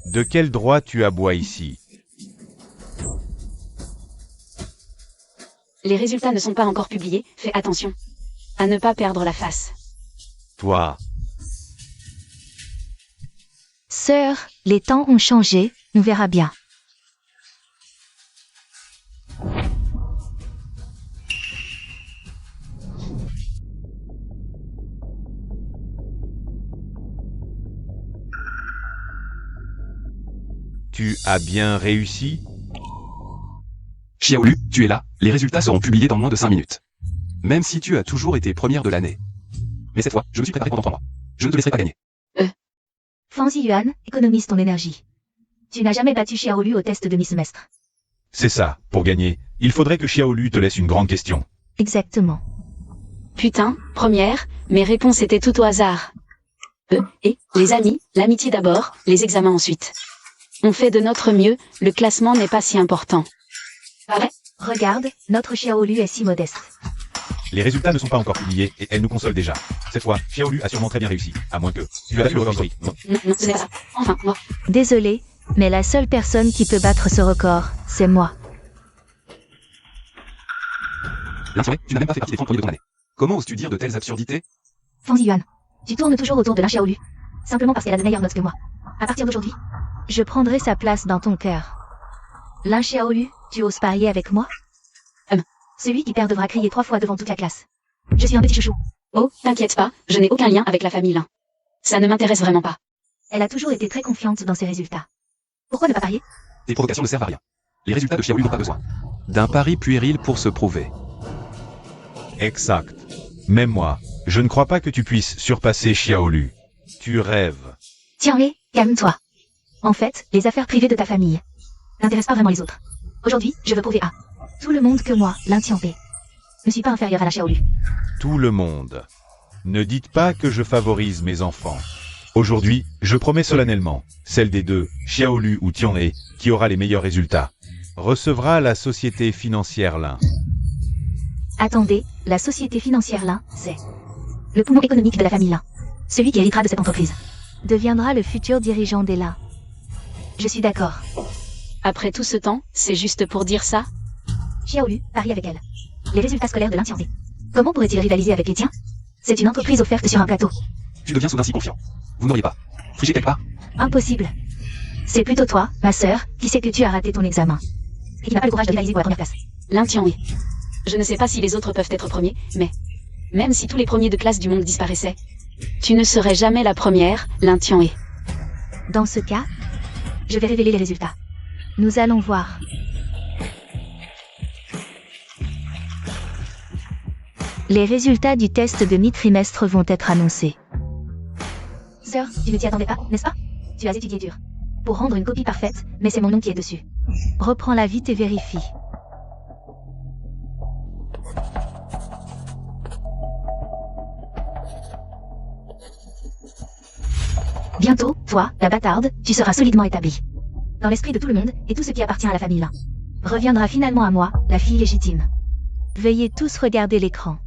De quel droit tu aboies ici? Les résultats ne sont pas encore publiés, fais attention à ne pas perdre la face. Toi, Sœur, les temps ont changé, on verra bien. tu as bien réussi? Xiaolu, tu es là, les résultats seront publiés dans moins de 5 minutes. Même si tu as toujours été première de l'année. Mais cette fois, je me suis préparé pendant 3 mois. Je ne te laisserai pas gagner. Fan Ziyuan, économise ton énergie. Tu n'as jamais battu Xiaolu au test de mi-semestre. C'est ça, pour gagner, il faudrait que Xiaolu te laisse une grande question. Exactement. Putain, première, mes réponses étaient tout au hasard. Et, les amis, l'amitié d'abord, les examens ensuite. On fait de notre mieux, le classement n'est pas si important. Pas vrai? Regarde, notre Xiaolu est si modeste. Les résultats ne sont pas encore publiés et elle nous console déjà. Cette fois, Xiaolu a sûrement très bien réussi, à moins que tu as battu le record historique. Non. Non, ce n'est pas ça. Enfin, moi. Désolé, mais la seule personne qui peut battre ce record, c'est moi. Lin Tianhe, tu n'as même pas fait partie des 30 premiers de ton année. Comment oses-tu dire de telles absurdités? Fan Ziyuan, tu tournes toujours autour de Lin Xiaolu. Simplement parce qu'elle a de meilleures notes que moi. À partir d'aujourd'hui, je prendrai sa place dans ton cœur. Lin Xiaolu, tu oses parier avec moi? Celui qui perd devra crier 3 fois devant toute la classe. Je suis un petit chouchou. Oh, t'inquiète pas, je n'ai aucun lien avec la famille Lin. Ça ne m'intéresse vraiment pas. Elle a toujours été très confiante dans ses résultats. Pourquoi ne pas parier? Tes provocations ne servent à rien. Les résultats de Xiaolu n'ont pas besoin d'un pari puéril pour se prouver. Exact. Même moi, je ne crois pas que tu puisses surpasser Xiaolu. Tu rêves. Tianhe, calme-toi. En fait, les affaires privées de ta famille n'intéressent pas vraiment les autres. Aujourd'hui, je veux prouver à tout le monde que moi, Lin Tianhe, ne suis pas inférieur à la Xiaolu. Tout le monde. Ne dites pas que je favorise mes enfants. Aujourd'hui, je promets solennellement, celle des deux, Xiaolu ou Tianhe, qui aura les meilleurs résultats, recevra la société financière Lin. Attendez, la société financière Lin, c'est le poumon économique de la famille Lin. Celui qui héritera de cette entreprise deviendra le futur dirigeant des Lin. Je suis d'accord. Après tout ce temps, c'est juste pour dire ça? Xiaolu, parie avec elle. Les résultats scolaires de Lin Tianhe. Comment pourrait-il rivaliser avec les tiens? C'est une entreprise offerte sur un plateau. Tu deviens soudain si confiant. Vous n'auriez pas triché quelque part? Impossible. C'est plutôt toi, ma sœur, qui sait que tu as raté ton examen. Et qui n'a pas le courage de rivaliser pour la première place. Lin Tianhe. Je ne sais pas si les autres peuvent être premiers, mais même si tous les premiers de classe du monde disparaissaient, tu ne serais jamais la première, Lin Tianhe. Dans ce cas, je vais révéler les résultats. Nous allons voir. Les résultats du test de mi-trimestre vont être annoncés. Sœur, tu ne t'y attendais pas, n'est-ce pas? Tu as étudié dur. Pour rendre une copie parfaite, mais c'est mon nom qui est dessus. Reprends-la vite et vérifie. Bientôt, toi, la bâtarde, tu seras solidement établie. Dans l'esprit de tout le monde, et tout ce qui appartient à la famille Lin reviendra finalement à moi, la fille légitime. Veuillez tous regarder l'écran.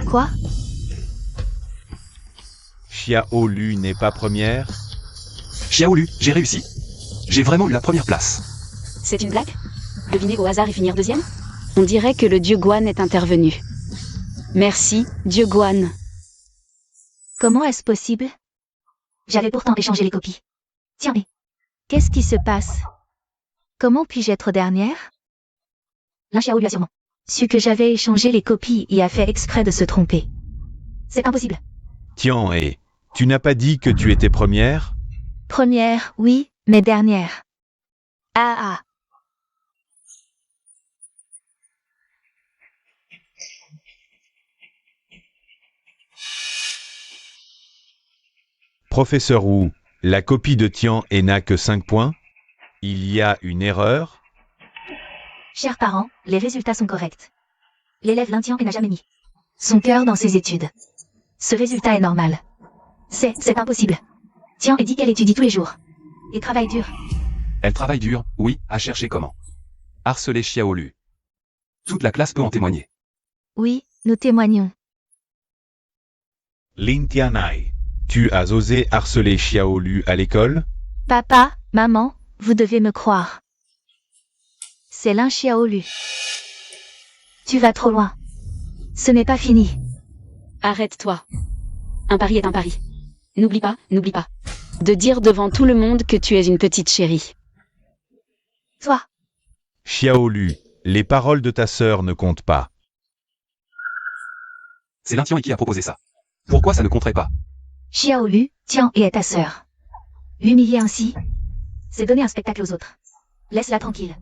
Quoi? Xiaolu n'est pas première? Xiaolu, j'ai réussi. J'ai vraiment eu la première place. C'est une blague? Deviner au hasard et finir deuxième? On dirait que le dieu Guan est intervenu. Merci, dieu Guan. Comment est-ce possible? J'avais pourtant échangé les copies. Tiens, mais qu'est-ce qui se passe? Comment puis-je être dernière? Lin Xiaolu a sûrement su que j'avais échangé les copies et a fait exprès de se tromper. C'est impossible. Tian He, tu n'as pas dit que tu étais première? Première, oui, mais dernière. Ah ah. Professeur Wu, la copie de Tian He n'a que 5 points? Il y a une erreur? Chers parents, les résultats sont corrects. L'élève Lin Tian He n'a jamais mis son cœur dans ses études. Ce résultat est normal. C'est impossible. Tian He dit qu'elle étudie tous les jours. Et travaille dur. Elle travaille dur, oui, à chercher comment harceler Xiaolu. Toute la classe peut en témoigner. Oui, nous témoignons. Lin Tianai, tu as osé harceler Xiaolu à l'école? Papa, maman, vous devez me croire. C'est Lin Xiaolu. Tu vas trop loin. Ce n'est pas fini. Arrête-toi. Un pari est un pari. N'oublie pas, de dire devant tout le monde que tu es une petite chérie. Toi, Xiaolu, les paroles de ta sœur ne comptent pas. C'est Lin Tian qui a proposé ça. Pourquoi ça ne compterait pas? Xiaolu, Tian He est ta sœur. L'humilier ainsi, c'est donner un spectacle aux autres. Laisse-la tranquille.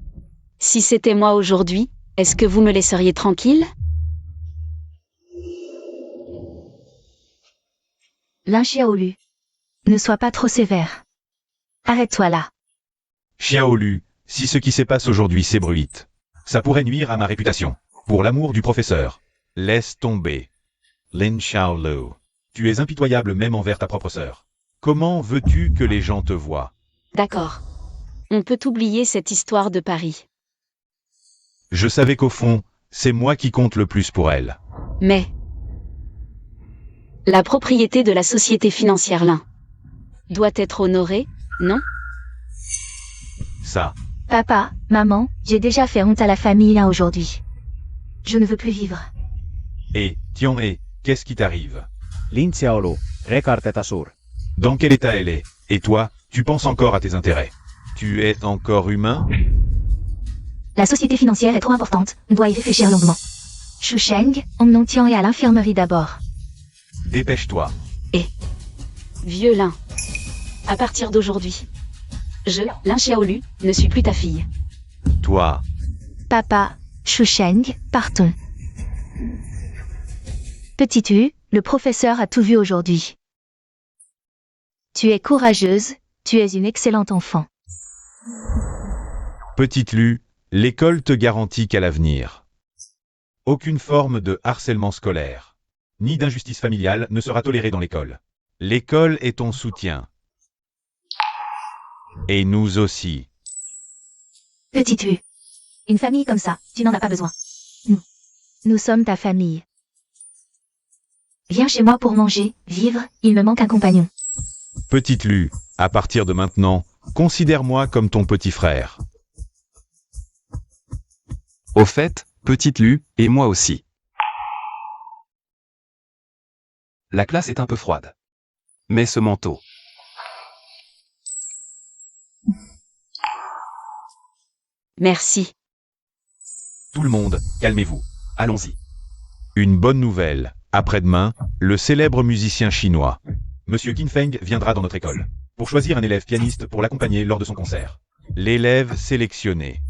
Si c'était moi aujourd'hui, est-ce que vous me laisseriez tranquille? Lin Xiaolu, ne sois pas trop sévère. Arrête-toi là. Xiaolu, si ce qui se passe aujourd'hui s'ébruite, ça pourrait nuire à ma réputation. Pour l'amour du professeur, laisse tomber. Lin Xiaolu, tu es impitoyable même envers ta propre sœur. Comment veux-tu que les gens te voient? D'accord. On peut oublier cette histoire de Paris. Je savais qu'au fond, c'est moi qui compte le plus pour elle. Mais la propriété de la société financière Lin doit être honorée, non? Ça, Papa, maman, j'ai déjà fait honte à la famille là aujourd'hui. Je ne veux plus vivre. et, Tian He, qu'est-ce qui t'arrive? Lin Xiaolu, recarte suur. Dans quel état elle est? Et toi, tu penses encore à tes intérêts? Tu es encore humain? La société financière est trop importante, on doit y réfléchir longuement. Shu Sheng, emmenons Tian He à l'infirmerie d'abord. Dépêche-toi. Vieux Lin. À partir d'aujourd'hui, je, Lin Xiaolu, ne suis plus ta fille. Toi, Papa, Shu Sheng, partons. Petite U, le professeur a tout vu aujourd'hui. Tu es courageuse, tu es une excellente enfant. petite Lu, l'école te garantit qu'à l'avenir, aucune forme de harcèlement scolaire, ni d'injustice familiale ne sera tolérée dans l'école. L'école est ton soutien. Et nous aussi. Petite U. Une famille comme ça, tu n'en as pas besoin. Nous sommes ta famille. Viens chez moi pour manger, vivre, il me manque un compagnon. Petite Lu, à partir de maintenant, considère-moi comme ton petit frère. Au fait, petite Lu, et moi aussi. La classe est un peu froide. Mais ce manteau. Merci. Tout le monde, calmez-vous. Allons-y. Une bonne nouvelle. Après-demain, le célèbre musicien chinois, Monsieur Qin Feng, viendra dans notre école, pour choisir un élève pianiste pour l'accompagner lors de son concert. L'élève sélectionné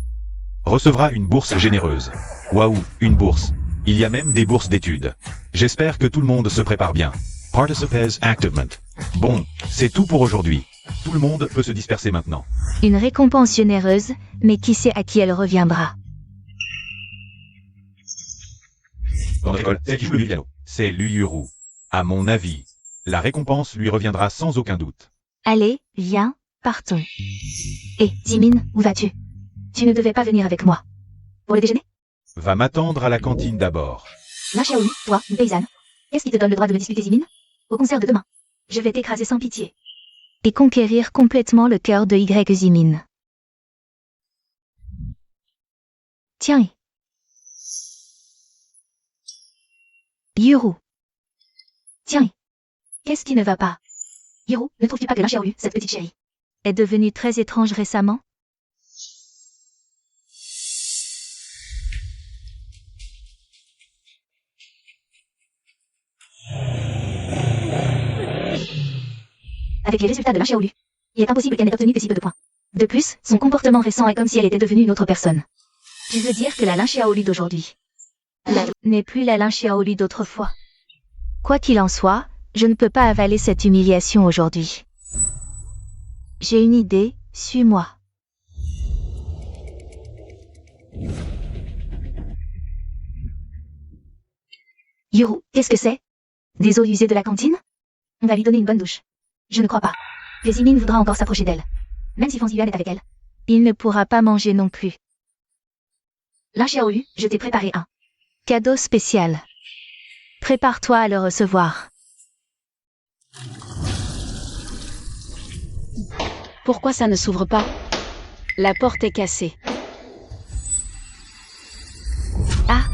recevra une bourse généreuse. Waouh, une bourse. Il y a même des bourses d'études. J'espère que tout le monde se prépare bien. Participants Activement. Bon, c'est tout pour aujourd'hui. Tout le monde peut se disperser maintenant. Une récompense généreuse, mais qui sait à qui elle reviendra. Dans notre école, celle qui joue le piano, c'est Lu Yuru. À mon avis, la récompense lui reviendra sans aucun doute. Allez, viens, partons. Hé, Zimin, où vas-tu? Tu ne devais pas venir avec moi. Pour le déjeuner? Va m'attendre à la cantine d'abord. Lin Xiaolu, toi, une paysanne. Qu'est-ce qui te donne le droit de me disputer, Zimin? Au concert de demain. Je vais t'écraser sans pitié. Et conquérir complètement le cœur de Y Zimin. Tiens. Yuru. Tiens. Qu'est-ce qui ne va pas? Yuru, ne trouves-tu pas que Lin Xiaolu, cette petite chérie, est devenue très étrange récemment? avec les résultats de Lin Xiaolu. Il est impossible qu'elle n'ait obtenu que si peu de points. De plus, son comportement récent est comme si elle était devenue une autre personne. Tu veux dire que la Lin Xiaolu d'aujourd'hui n'est plus la Lin Xiaolu d'autrefois. Quoi qu'il en soit, je ne peux pas avaler cette humiliation aujourd'hui. J'ai une idée, suis-moi. Yuru, qu'est-ce que c'est? Des eaux usées de la cantine? On va lui donner une bonne douche. Je ne crois pas. Que Zimin voudra encore s'approcher d'elle. Même si Fan Ziyuan est avec elle. Il ne pourra pas manger non plus. Lin Xiaolu, je t'ai préparé un cadeau spécial. Prépare-toi à le recevoir. Pourquoi ça ne s'ouvre pas? La porte est cassée. Ah,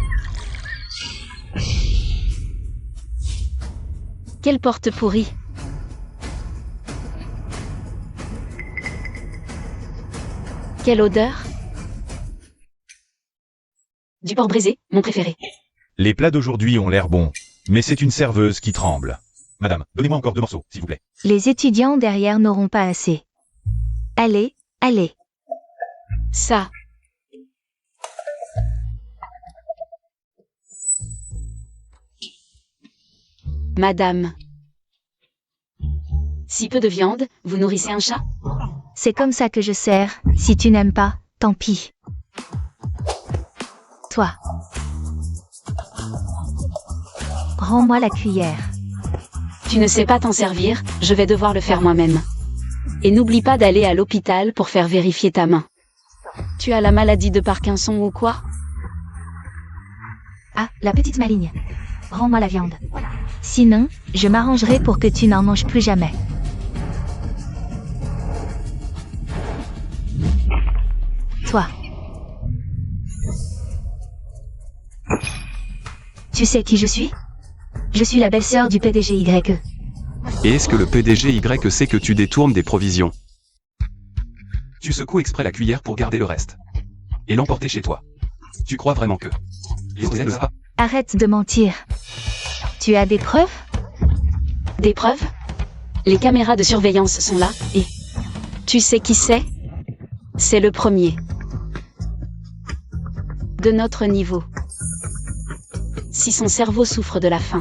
Quelle porte pourrie! Quelle odeur! du porc braisé, mon préféré. Les plats d'aujourd'hui ont l'air bons, mais c'est une serveuse qui tremble. Madame, donnez-moi encore 2 morceaux, s'il vous plaît. Les étudiants derrière n'auront pas assez. Allez, allez. Ça! Madame. Si peu de viande, vous nourrissez un chat? C'est comme ça que je sers. Si tu n'aimes pas, tant pis. Toi. Rends-moi la cuillère. Tu ne sais pas t'en servir, je vais devoir le faire moi-même. Et n'oublie pas d'aller à l'hôpital pour faire vérifier ta main. Tu as la maladie de Parkinson ou quoi? Ah, la petite maligne. Rends-moi la viande. Sinon, je m'arrangerai pour que tu n'en manges plus jamais. Toi. Tu sais qui je suis? Je suis la belle-sœur du PDG YE. Et est-ce que le PDG Y sait que tu détournes des provisions? Tu secoues exprès la cuillère pour garder le reste. Et l'emporter chez toi. Tu crois vraiment que... Les autres aiment ça? Arrête de mentir. Tu as des preuves? Des preuves? Les caméras de surveillance sont là, et... Tu sais qui c'est? C'est le premier. De notre niveau. Si son cerveau souffre de la faim,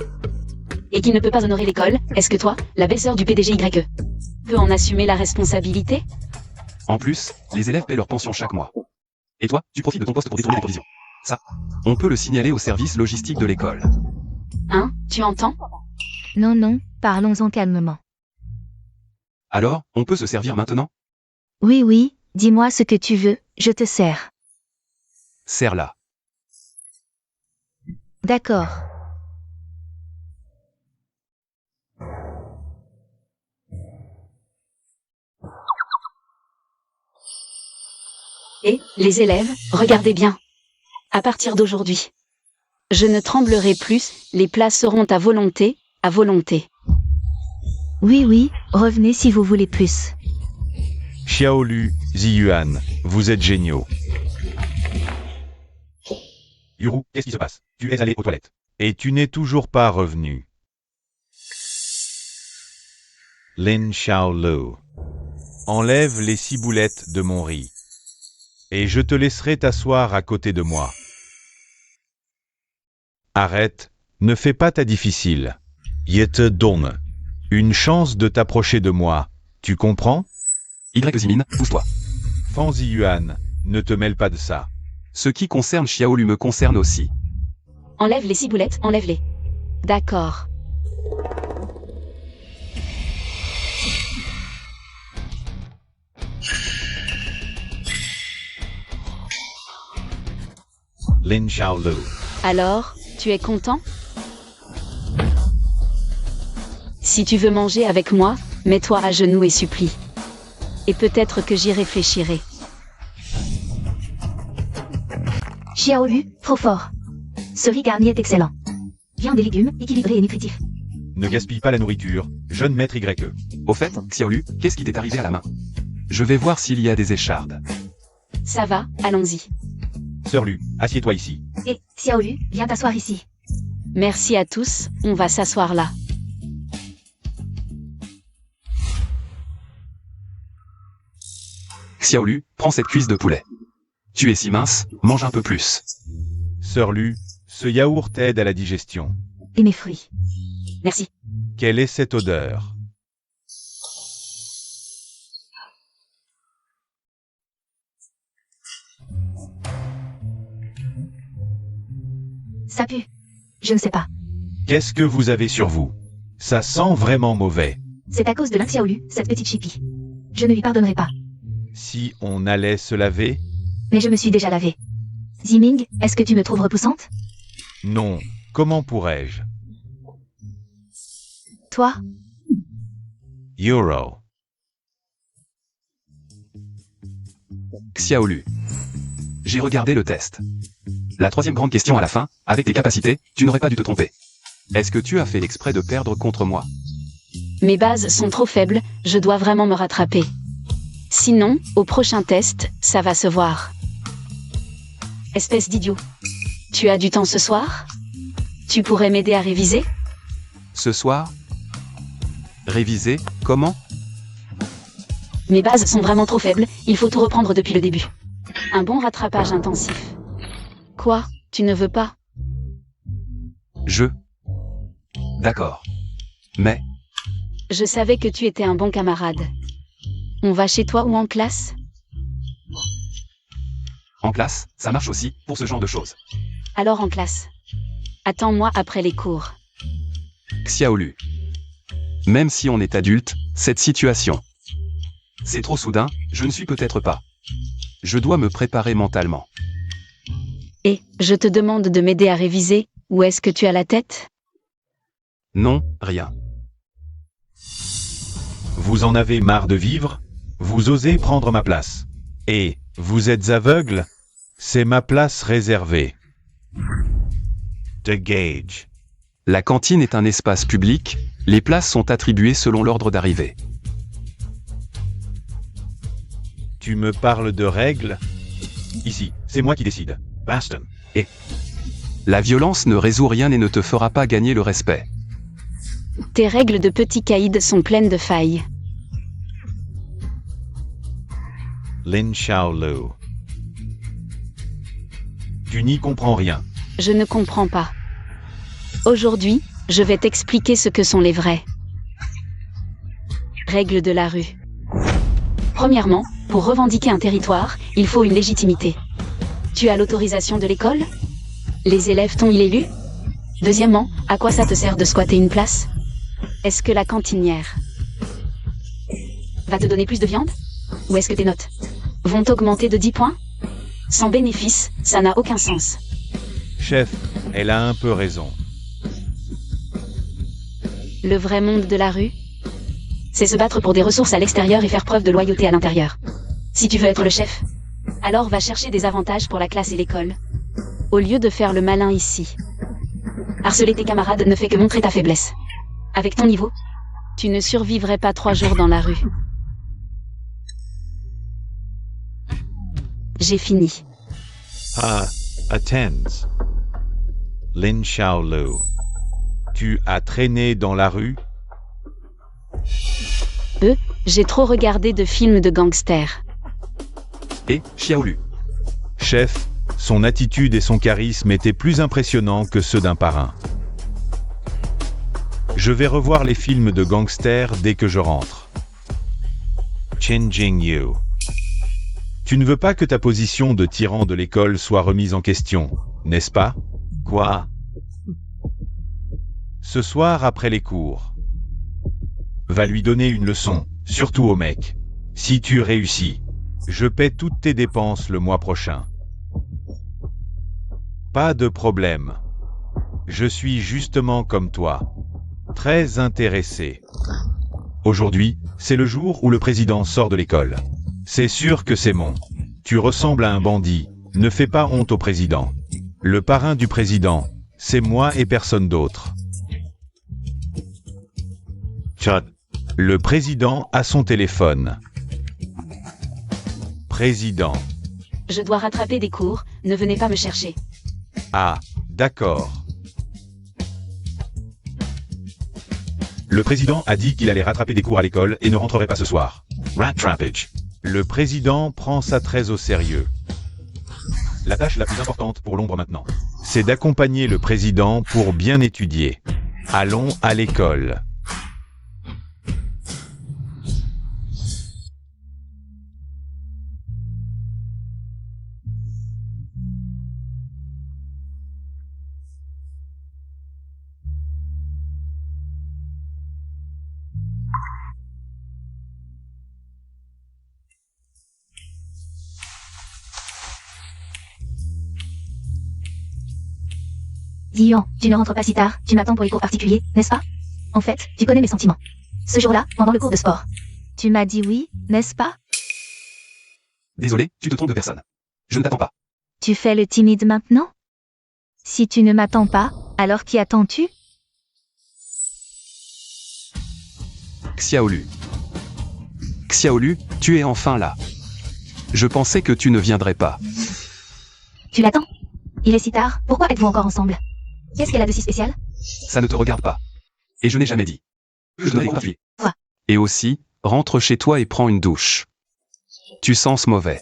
et qu'il ne peut pas honorer l'école, est-ce que toi, la belle-sœur du PDG YE, peux en assumer la responsabilité? En plus, les élèves paient leur pension chaque mois. Et toi, tu profites de ton poste pour détourner des provisions. Ça, on peut le signaler au service logistique de l'école. Hein, tu entends? Non, non, parlons-en calmement. Alors, on peut se servir maintenant? Oui, oui, dis-moi ce que tu veux, je te sers. Serre-la. D'accord. Et, les élèves, regardez bien. À partir d'aujourd'hui, je ne tremblerai plus, les plats seront à volonté, à volonté. Oui, oui, revenez si vous voulez plus. Xiaolu, Ziyuan, vous êtes géniaux. Yuru, qu'est-ce qui se passe? Tu es allé aux toilettes. Et tu n'es toujours pas revenu. Lin Xiaolu. Enlève les ciboulettes de mon riz. Et je te laisserai t'asseoir à côté de moi. Arrête, ne fais pas ta difficile. Je te donne une chance de t'approcher de moi, tu comprends? Y Zimin, pousse-toi. Fan Ziyuan, ne te mêle pas de ça. Ce qui concerne Xiaolu me concerne aussi. Enlève les ciboulettes, enlève-les. D'accord. Lin Xiaolu. Alors, tu es content? Si tu veux manger avec moi, mets-toi à genoux et supplie. Et peut-être que j'y réfléchirai. Xiaolu, trop fort. Ce riz garni est excellent. Viande et légumes, équilibré et nutritif. Ne gaspille pas la nourriture, jeune maître YE. Au fait, Xiaolu, qu'est-ce qui t'est arrivé à la main? Je vais voir s'il y a des échardes. Ça va, allons-y. Sœur Lu, assieds-toi ici. Et, Xiaolu, viens t'asseoir ici. Merci à tous, on va s'asseoir là. Xiaolu, prends cette cuisse de poulet. Tu es si mince, mange un peu plus. Sœur Lu, ce yaourt aide à la digestion. Et mes fruits. Merci. Quelle est cette odeur? Ça pue. Je ne sais pas. Qu'est-ce que vous avez sur vous? Ça sent vraiment mauvais. C'est à cause de l'Inxiaolu, cette petite chipie. Je ne lui pardonnerai pas. Si on allait se laver? Mais je me suis déjà lavée. Ziming, est-ce que tu me trouves repoussante? Non. Comment pourrais-je? Toi? Euro. Xiaolu. J'ai regardé le test. La troisième grande question à la fin, avec tes capacités, tu n'aurais pas dû te tromper. Est-ce que tu as fait exprès de perdre contre moi? Mes bases sont trop faibles, je dois vraiment me rattraper. Sinon, au prochain test, ça va se voir. Espèce d'idiot. Tu as du temps ce soir? Tu pourrais m'aider à réviser? Ce soir? Réviser, comment? Mes bases sont vraiment trop faibles, il faut tout reprendre depuis le début. Un bon rattrapage intensif. Quoi? Tu ne veux pas? D'accord. Mais, Je savais que tu étais un bon camarade. On va chez toi ou en classe? en classe, ça marche aussi, pour ce genre de choses. Alors en classe. Attends-moi après les cours. Xiaolu. Même si on est adulte, cette situation. C'est trop soudain, je ne suis peut-être pas. Je dois me préparer mentalement. Et, je te demande de m'aider à réviser, où est-ce que tu as la tête? Non, rien. Vous en avez marre de vivre? Vous osez prendre ma place. Et, vous êtes aveugle? C'est ma place réservée. The Gage. La cantine est un espace public, les places sont attribuées selon l'ordre d'arrivée. Tu me parles de règles? Ici, c'est moi qui décide. Baston. Et La violence ne résout rien et ne te fera pas gagner le respect. Tes règles de petit caïd sont pleines de failles. Lin Xiaolu. Tu n'y comprends rien. Je ne comprends pas. Aujourd'hui, je vais t'expliquer ce que sont les vraies règles de la rue. Premièrement, pour revendiquer un territoire, il faut une légitimité. Tu as l'autorisation de l'école? Les élèves t'ont-ils élu? Deuxièmement, à quoi ça te sert de squatter une place? Est-ce que la cantinière va te donner plus de viande? Ou est-ce que tes notes vont augmenter de 10 points? Sans bénéfice, ça n'a aucun sens. Chef, elle a un peu raison. Le vrai monde de la rue, c'est se battre pour des ressources à l'extérieur et faire preuve de loyauté à l'intérieur. Si tu veux être le chef, alors va chercher des avantages pour la classe et l'école, au lieu de faire le malin ici. Harceler tes camarades ne fait que montrer ta faiblesse. Avec ton niveau, tu ne survivrais pas 3 jours dans la rue. J'ai fini. Attends. Lin Xiaolu. Tu as traîné dans la rue? J'ai trop regardé de films de gangsters. Et, Xiaolu. Chef, son attitude et son charisme étaient plus impressionnants que ceux d'un parrain. Je vais revoir les films de gangsters dès que je rentre. Qin Jingyu. Tu ne veux pas que ta position de tyran de l'école soit remise en question, n'est-ce pas? Quoi? Ce soir après les cours. Va lui donner une leçon, surtout au mec. Si tu réussis, je paie toutes tes dépenses le mois prochain. Pas de problème. Je suis justement comme toi. Très intéressé. Aujourd'hui, c'est le jour où le président sort de l'école. C'est sûr que c'est mon. Tu ressembles à un bandit, ne fais pas honte au président. Le parrain du président, c'est moi et personne d'autre. Chad. Le président a son téléphone. Président. Je dois rattraper des cours, ne venez pas me chercher. Ah, d'accord. Le président a dit qu'il allait rattraper des cours à l'école et ne rentrerait pas ce soir. Rattrapage. Le président prend ça très au sérieux. La tâche la plus importante pour l'ombre maintenant. C'est d'accompagner le président pour bien étudier. Allons à l'école. Dion, tu ne rentres pas si tard, tu m'attends pour les cours particuliers, n'est-ce pas? En fait, tu connais mes sentiments. Ce jour-là, pendant le cours de sport. Tu m'as dit oui, n'est-ce pas? Désolé, tu te trompes de personne. Je ne t'attends pas. Tu fais le timide maintenant? Si tu ne m'attends pas, alors qui attends-tu? Xiaolu. Xiaolu, tu es enfin là. Je pensais que tu ne viendrais pas. Tu l'attends? Il est si tard, pourquoi êtes-vous encore ensemble? Qu'est-ce qu'elle a de si spécial? Ça ne te regarde pas. Et je n'ai jamais dit. Je ne pas tuer. Quoi? Et aussi, rentre chez toi et prends une douche. Tu sens mauvais.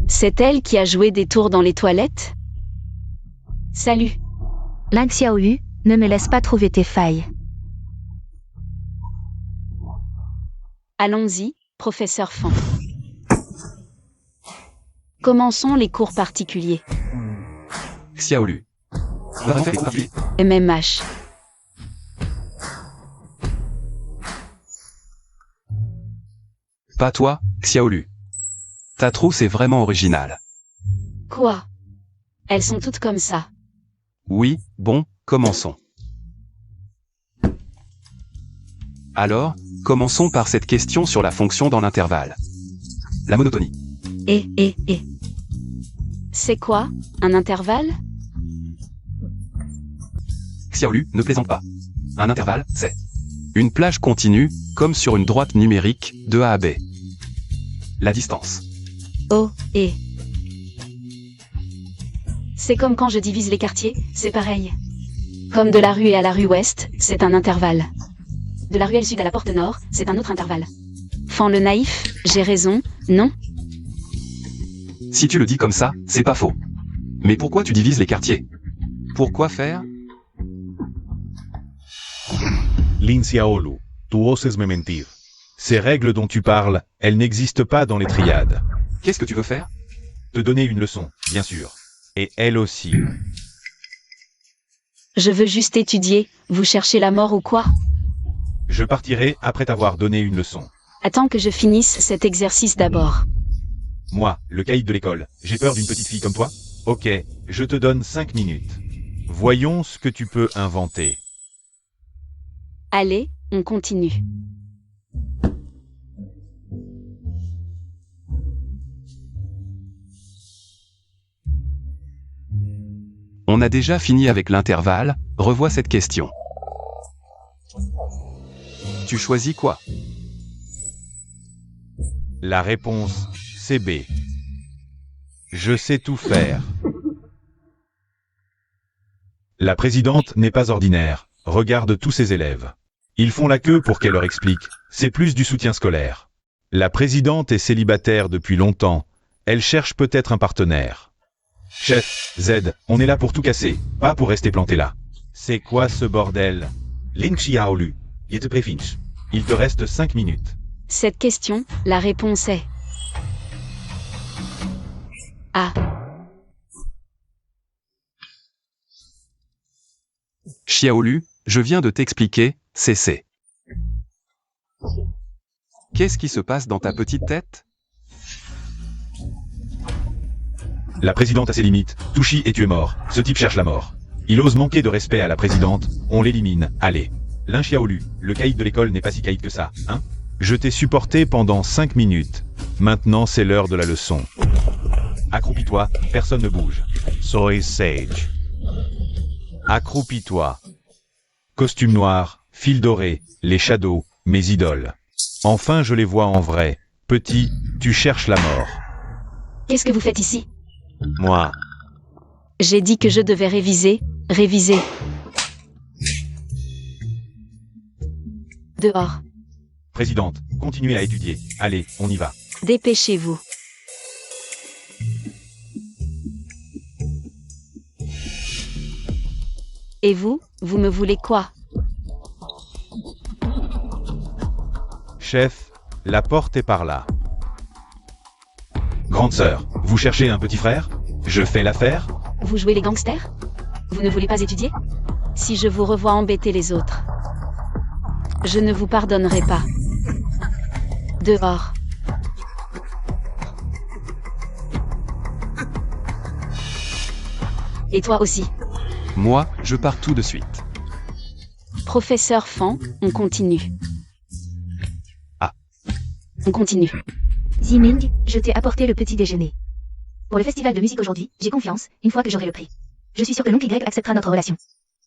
C'est elle qui a joué des tours dans les toilettes? Salut. Ling Xiaolu, ne me laisse pas trouver tes failles. Allons-y, professeur Fan. Commençons les cours particuliers. Xiaolu. MMH. Pas toi, Xiaolu. Ta trousse est vraiment originale. Quoi? Elles sont toutes comme ça. Oui, bon, commençons. Alors, commençons par cette question sur la fonction dans l'intervalle. La monotonie. Et. C'est quoi, un intervalle? Xiaolu, ne plaisante pas. Un intervalle, c'est une plage continue, comme sur une droite numérique, de A à B. La distance. Oh, et. C'est comme quand je divise les quartiers, c'est pareil. Comme de la rue A à la rue ouest, c'est un intervalle. De la ruelle sud à la porte nord, c'est un autre intervalle. Fan le naïf, j'ai raison, non? Si tu le dis comme ça, c'est pas faux. Mais pourquoi tu divises les quartiers? Pourquoi faire? Lin Xiaolu, tu oses me mentir. Ces règles dont tu parles, elles n'existent pas dans les triades. Qu'est-ce que tu veux faire? Te donner une leçon, bien sûr. Et elle aussi. Je veux juste étudier, vous cherchez la mort ou quoi? Je partirai après t'avoir donné une leçon. Attends que je finisse cet exercice d'abord. Moi, le caïd de l'école, j'ai peur d'une petite fille comme toi? Ok, je te donne 5 minutes. Voyons ce que tu peux inventer. Allez, on continue. On a déjà fini avec l'intervalle, revois cette question. Tu choisis quoi? La réponse, c'est B. Je sais tout faire. La présidente n'est pas ordinaire. Regarde tous ses élèves. Ils font la queue pour qu'elle leur explique. C'est plus du soutien scolaire. La présidente est célibataire depuis longtemps. Elle cherche peut-être un partenaire. Chef, Z, on est là pour tout casser, pas pour rester planté là. C'est quoi ce bordel? Lin Xiaolu, il te préfinch. Il te reste 5 minutes. Cette question, la réponse est... A. Xiaolu, je viens de t'expliquer, c'est C. Qu'est-ce qui se passe dans ta petite tête? La présidente a ses limites. Touchi et tu es mort. Ce type cherche la mort. Il ose manquer de respect à la présidente. On l'élimine. Allez. Lin Xiaolu, le caïd de l'école n'est pas si caïd que ça, hein? Je t'ai supporté pendant 5 minutes. Maintenant c'est l'heure de la leçon. Accroupis-toi, personne ne bouge. Soy sage. Accroupis-toi. Costume noir, fil doré, les shadows, mes idoles. Enfin je les vois en vrai. Petit, tu cherches la mort. Qu'est-ce que vous faites ici? Moi. J'ai dit que je devais réviser. Dehors. Présidente, continuez à étudier. Allez, on y va. Dépêchez-vous. Et vous me voulez quoi? Chef, la porte est par là. Grande sœur, vous cherchez un petit frère? Je fais l'affaire? Vous jouez les gangsters? Vous ne voulez pas étudier? Si je vous revois embêter les autres, je ne vous pardonnerai pas. Dehors. Et toi aussi. Moi, je pars tout de suite. Professeur Fan, on continue. Ah. On continue. Ziming, je t'ai apporté le petit déjeuner. Pour le festival de musique aujourd'hui, j'ai confiance, une fois que j'aurai le prix. Je suis sûr que l'oncle Y acceptera notre relation.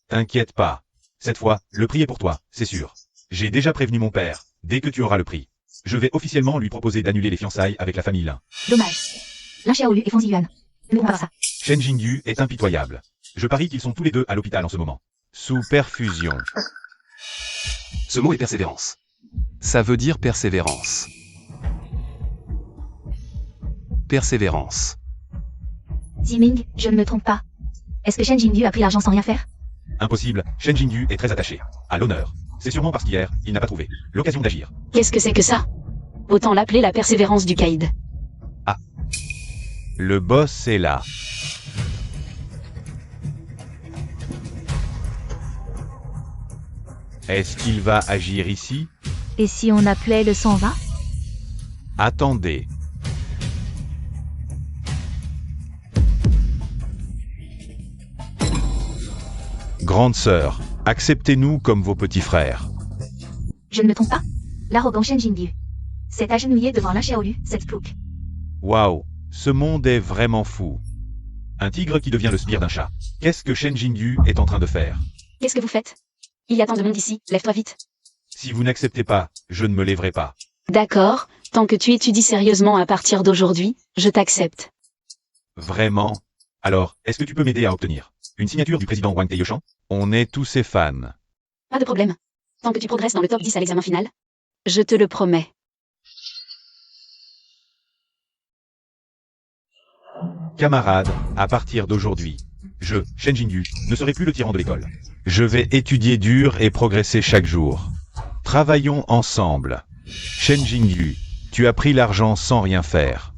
T'inquiète pas. Cette fois, le prix est pour toi, c'est sûr. J'ai déjà prévenu mon père. Dès que tu auras le prix, je vais officiellement lui proposer d'annuler les fiançailles avec la famille Lin. Dommage. Lin Xiaolu et Fan Ziyuan. Ne pourront pas faire ça. Shen Jingyu est impitoyable. Je parie qu'ils sont tous les deux à l'hôpital en ce moment. Sous perfusion. Ce mot est persévérance. Ça veut dire persévérance. Persévérance. Ziming, je ne me trompe pas. Est-ce que Shen Jingyu a pris l'argent sans rien faire? Impossible, Shen Jingyu est très attaché à l'honneur. C'est sûrement parce qu'hier, il n'a pas trouvé l'occasion d'agir. Qu'est-ce que c'est que ça? Autant l'appeler la persévérance du caïd. Le boss est là. Est-ce qu'il va agir ici? Et si on appelait le 120? Attendez. Grande sœur, acceptez-nous comme vos petits frères. Je ne me trompe pas? L'arrogant Shen Jingyu s'est agenouillé devant Lin Xiaolu, cette plouc. Waouh, ce monde est vraiment fou. Un tigre qui devient le sbire d'un chat. Qu'est-ce que Shen Jingyu est en train de faire? Qu'est-ce que vous faites? Il y a tant de monde ici, lève-toi vite. Si vous n'acceptez pas, je ne me lèverai pas. D'accord, tant que tu étudies sérieusement à partir d'aujourd'hui, je t'accepte. Vraiment? Alors, est-ce que tu peux m'aider à obtenir une signature du président Wang Taiyoshan? On est tous ses fans. Pas de problème. Tant que tu progresses dans le top 10 à l'examen final, je te le promets. Camarades, à partir d'aujourd'hui, je, Shen Jingyu, ne serai plus le tyran de l'école. Je vais étudier dur et progresser chaque jour. Travaillons ensemble. Shen Jingyu, tu as pris l'argent sans rien faire.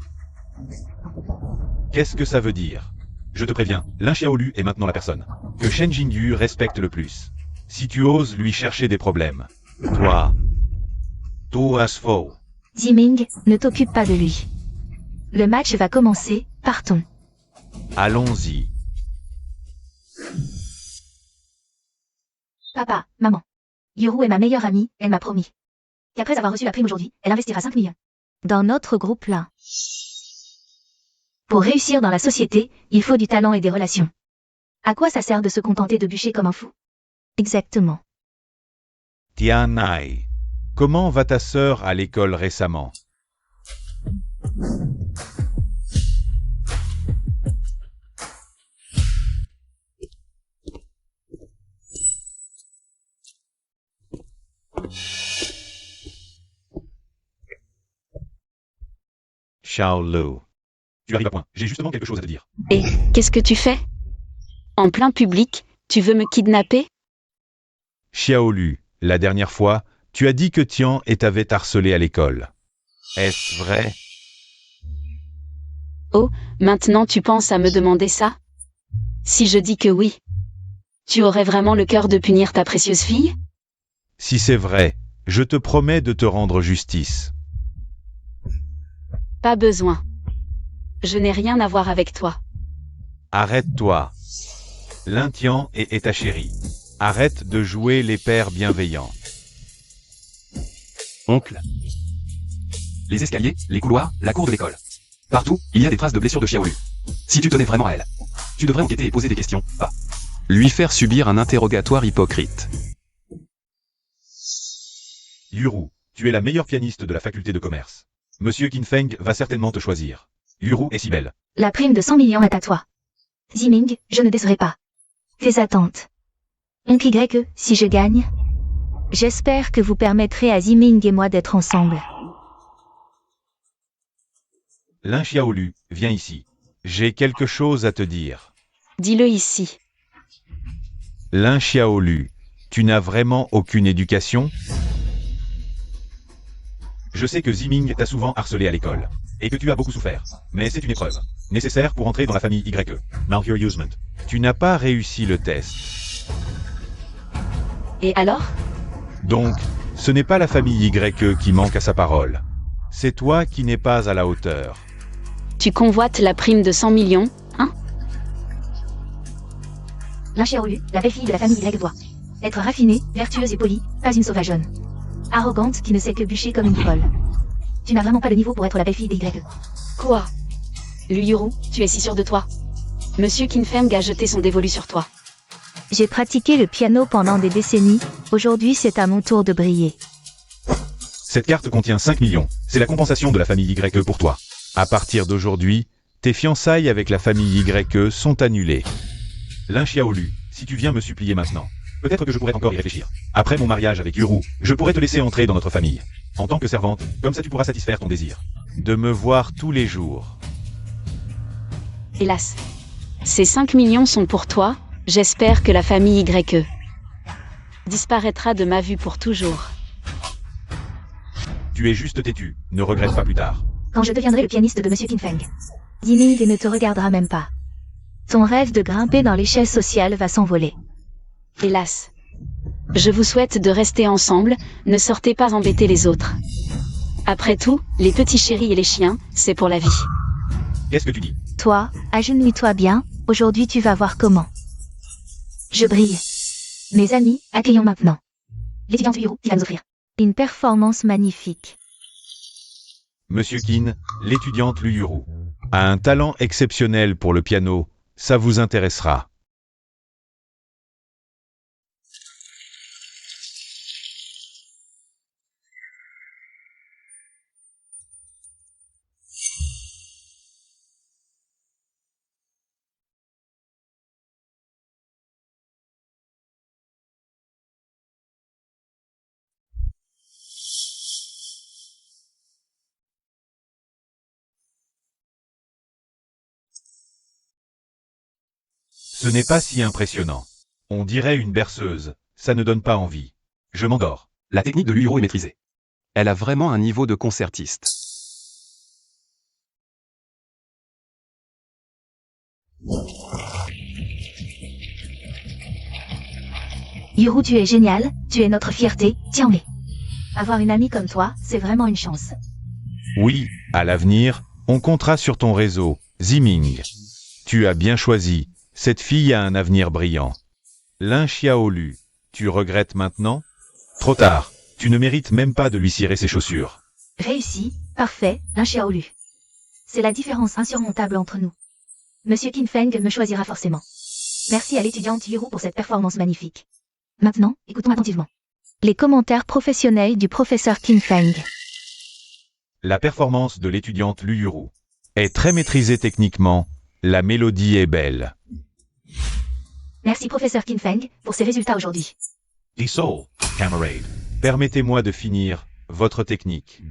Qu'est-ce que ça veut dire? Je te préviens, Lin Xiaolu est maintenant la personne que Shen Jingyu respecte le plus. Si tu oses lui chercher des problèmes, toi as faux. Ziming, ne t'occupe pas de lui. Le match va commencer, partons. Allons-y. Papa, maman. Yuru est ma meilleure amie, elle m'a promis qu'après avoir reçu la prime aujourd'hui, elle investira 5 millions. Dans notre groupe là. Pour réussir dans la société, il faut du talent et des relations. À quoi ça sert de se contenter de bûcher comme un fou? Exactement. Tianai, comment va ta sœur à l'école récemment? Xiaolu. Tu arrives à point, j'ai justement quelque chose à te dire. Et, qu'est-ce que tu fais? En plein public, tu veux me kidnapper? Xiaolu, la dernière fois, tu as dit que Tian et t'avait harcelé à l'école. Est-ce vrai? Oh, maintenant tu penses à me demander ça? Si je dis que oui, tu aurais vraiment le cœur de punir ta précieuse fille? Si c'est vrai, je te promets de te rendre justice. Pas besoin. Je n'ai rien à voir avec toi. Arrête-toi. Lin Tian est ta chérie. Arrête de jouer les pères bienveillants. Oncle. Les escaliers, les couloirs, la cour de l'école. Partout, il y a des traces de blessures de Xiaolu. Si tu tenais vraiment à elle, tu devrais enquêter et poser des questions, pas lui faire subir un interrogatoire hypocrite. Yuru, tu es la meilleure pianiste de la faculté de commerce. Monsieur Qinfeng va certainement te choisir. Yuru est si belle. La prime de 100 millions est à toi. Ziming, je ne décerai pas tes attentes. Oncle Y, si je gagne, J'espère que vous permettrez à Ziming et moi d'être ensemble. Lin Xiaolu, viens ici. J'ai quelque chose à te dire. Dis-le ici. Lin Xiaolu, tu n'as vraiment aucune éducation? Je sais que Ziming t'a souvent harcelé à l'école, et que tu as beaucoup souffert, mais c'est une épreuve, nécessaire pour entrer dans la famille YE. Malheureusement. Tu n'as pas réussi le test. Et alors? Donc, ce n'est pas la famille YE qui manque à sa parole. C'est toi qui n'es pas à la hauteur. Tu convoites la prime de 100 millions, hein? Lin Xiaolu, la belle fille de la famille Y doit être raffinée, vertueuse et polie, pas une sauvageonne. Arrogante qui ne sait que bûcher comme une folle. Tu n'as vraiment pas le niveau pour être la belle fille des YE. Quoi? Lu Yuru, tu es si sûr de toi? Monsieur Kinfeng a jeté son dévolu sur toi. J'ai pratiqué le piano pendant des décennies, aujourd'hui c'est à mon tour de briller. Cette carte contient 5 millions, c'est la compensation de la famille YE pour toi. À partir d'aujourd'hui, tes fiançailles avec la famille YE sont annulées. Lin Xiaolu, si tu viens me supplier maintenant, peut-être que je pourrais encore y réfléchir. Après mon mariage avec Yuru, je pourrais te laisser entrer dans notre famille. En tant que servante, comme ça tu pourras satisfaire ton désir. De me voir tous les jours. Hélas. Ces 5 millions sont pour toi, j'espère que la famille YE disparaîtra de ma vue pour toujours. Tu es juste têtu, ne regrette pas plus tard. Quand je deviendrai le pianiste de Monsieur Kinfeng, Ziming ne te regardera même pas. Ton rêve de grimper dans l'échelle sociale va s'envoler. Hélas. Je vous souhaite de rester ensemble, ne sortez pas embêter les autres. Après tout, les petits chéris et les chiens, c'est pour la vie. Qu'est-ce que tu dis? Toi, agenouille-toi bien, aujourd'hui tu vas voir comment. Je brille. Mes amis, accueillons maintenant l'étudiante Yuru qui va nous offrir une performance magnifique. Monsieur Kin, l'étudiante Lu Yuru, a un talent exceptionnel pour le piano, ça vous intéressera. Ce n'est pas si impressionnant. On dirait une berceuse, ça ne donne pas envie. Je m'endors. La technique de Lu Yuru est maîtrisée. Elle a vraiment un niveau de concertiste. Yuru, tu es génial, tu es notre fierté, tiens-les. Avoir une amie comme toi, c'est vraiment une chance. Oui, à l'avenir, on comptera sur ton réseau, Ziming. Tu as bien choisi, cette fille a un avenir brillant. Lin Xiaolu, tu regrettes maintenant? Trop tard, tu ne mérites même pas de lui cirer ses chaussures. Réussi, parfait, Lin Xiaolu. C'est la différence insurmontable entre nous. Monsieur Kinfeng me choisira forcément. Merci à l'étudiante Yuru pour cette performance magnifique. Maintenant, écoutons attentivement les commentaires professionnels du professeur Kinfeng. La performance de l'étudiante Lu Yuru est très maîtrisée techniquement, la mélodie est belle. Merci professeur Kinfeng pour ces résultats aujourd'hui. Soul, camarade. Permettez-moi de finir, votre technique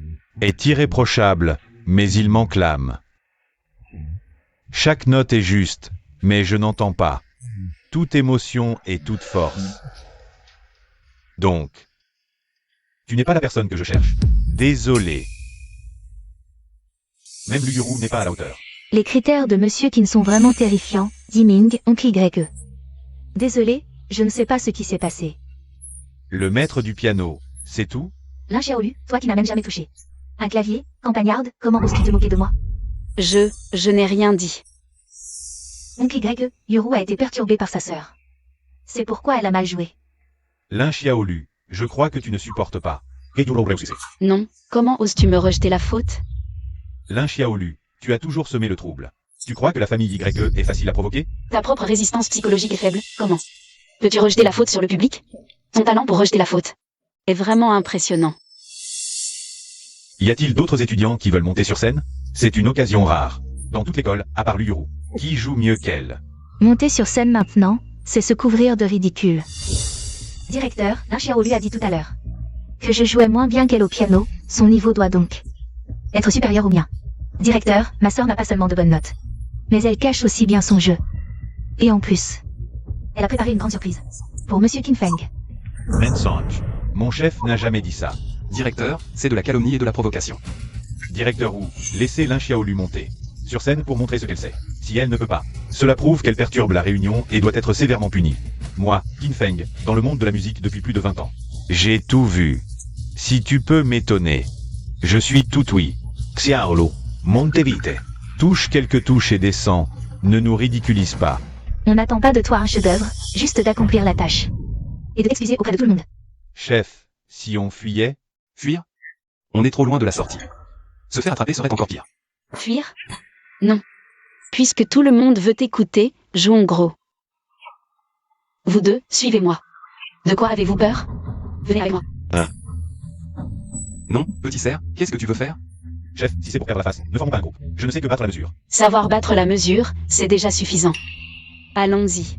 est irréprochable, mais il manque l'âme. Chaque note est juste, mais je n'entends pas. Toute émotion et toute force. Donc, tu n'es pas la personne que je cherche. Désolé. Même Lu Yuru n'est pas à la hauteur. Les critères de Monsieur Kin sont vraiment terrifiants, Ziming, oncle YE. Désolé, je ne sais pas ce qui s'est passé. Le maître du piano, c'est tout? Lin Xiaolu, toi qui n'as même jamais touché un clavier, campagnarde, comment oses-tu te moquer de moi? Je n'ai rien dit. Oncle YE, Yuru a été perturbé par sa sœur. C'est pourquoi elle a mal joué. Lin Xiaolu, je crois que tu ne supportes pas. Non, comment oses-tu me rejeter la faute? Lin Xiaolu, tu as toujours semé le trouble. Tu crois que la famille YE est facile à provoquer? Ta propre résistance psychologique est faible, comment? Peux-tu rejeter la faute sur le public? Ton talent pour rejeter la faute est vraiment impressionnant. Y a-t-il d'autres étudiants qui veulent monter sur scène? C'est une occasion rare. Dans toute l'école, à part Lu Yuru, qui joue mieux qu'elle? Monter sur scène maintenant, c'est se couvrir de ridicule. Directeur, Lin Xiaolu a dit tout à l'heure que je jouais moins bien qu'elle au piano, son niveau doit donc être supérieur au mien. Directeur, ma sœur n'a pas seulement de bonnes notes, mais elle cache aussi bien son jeu. Et en plus, elle a préparé une grande surprise pour Monsieur Qin Feng. Mensonge. Mon chef n'a jamais dit ça. Directeur, c'est de la calomnie et de la provocation. Directeur Wu, laissez Lin Xiaolu monter sur scène pour montrer ce qu'elle sait. Si elle ne peut pas, cela prouve qu'elle perturbe la réunion et doit être sévèrement punie. Moi, Qin Feng, dans le monde de la musique depuis plus de 20 ans. J'ai tout vu. Si tu peux m'étonner. Je suis tout oui. Xiaolu, monte vite. Touche quelques touches et descends. Ne nous ridiculise pas. On n'attend pas de toi un chef-d'œuvre, juste d'accomplir la tâche. Et de t'excuser auprès de tout le monde. Chef, si on fuyait? Fuir? On est trop loin de la sortie. Se faire attraper serait encore pire. Fuir? Non. Puisque tout le monde veut écouter, jouons gros. Vous deux, suivez-moi. De quoi avez-vous peur? Venez avec moi. Non, petit cerf, qu'est-ce que tu veux faire? Chef, si c'est pour perdre la face, ne formons pas un groupe. Je ne sais que battre la mesure. Savoir battre la mesure, c'est déjà suffisant. Allons-y.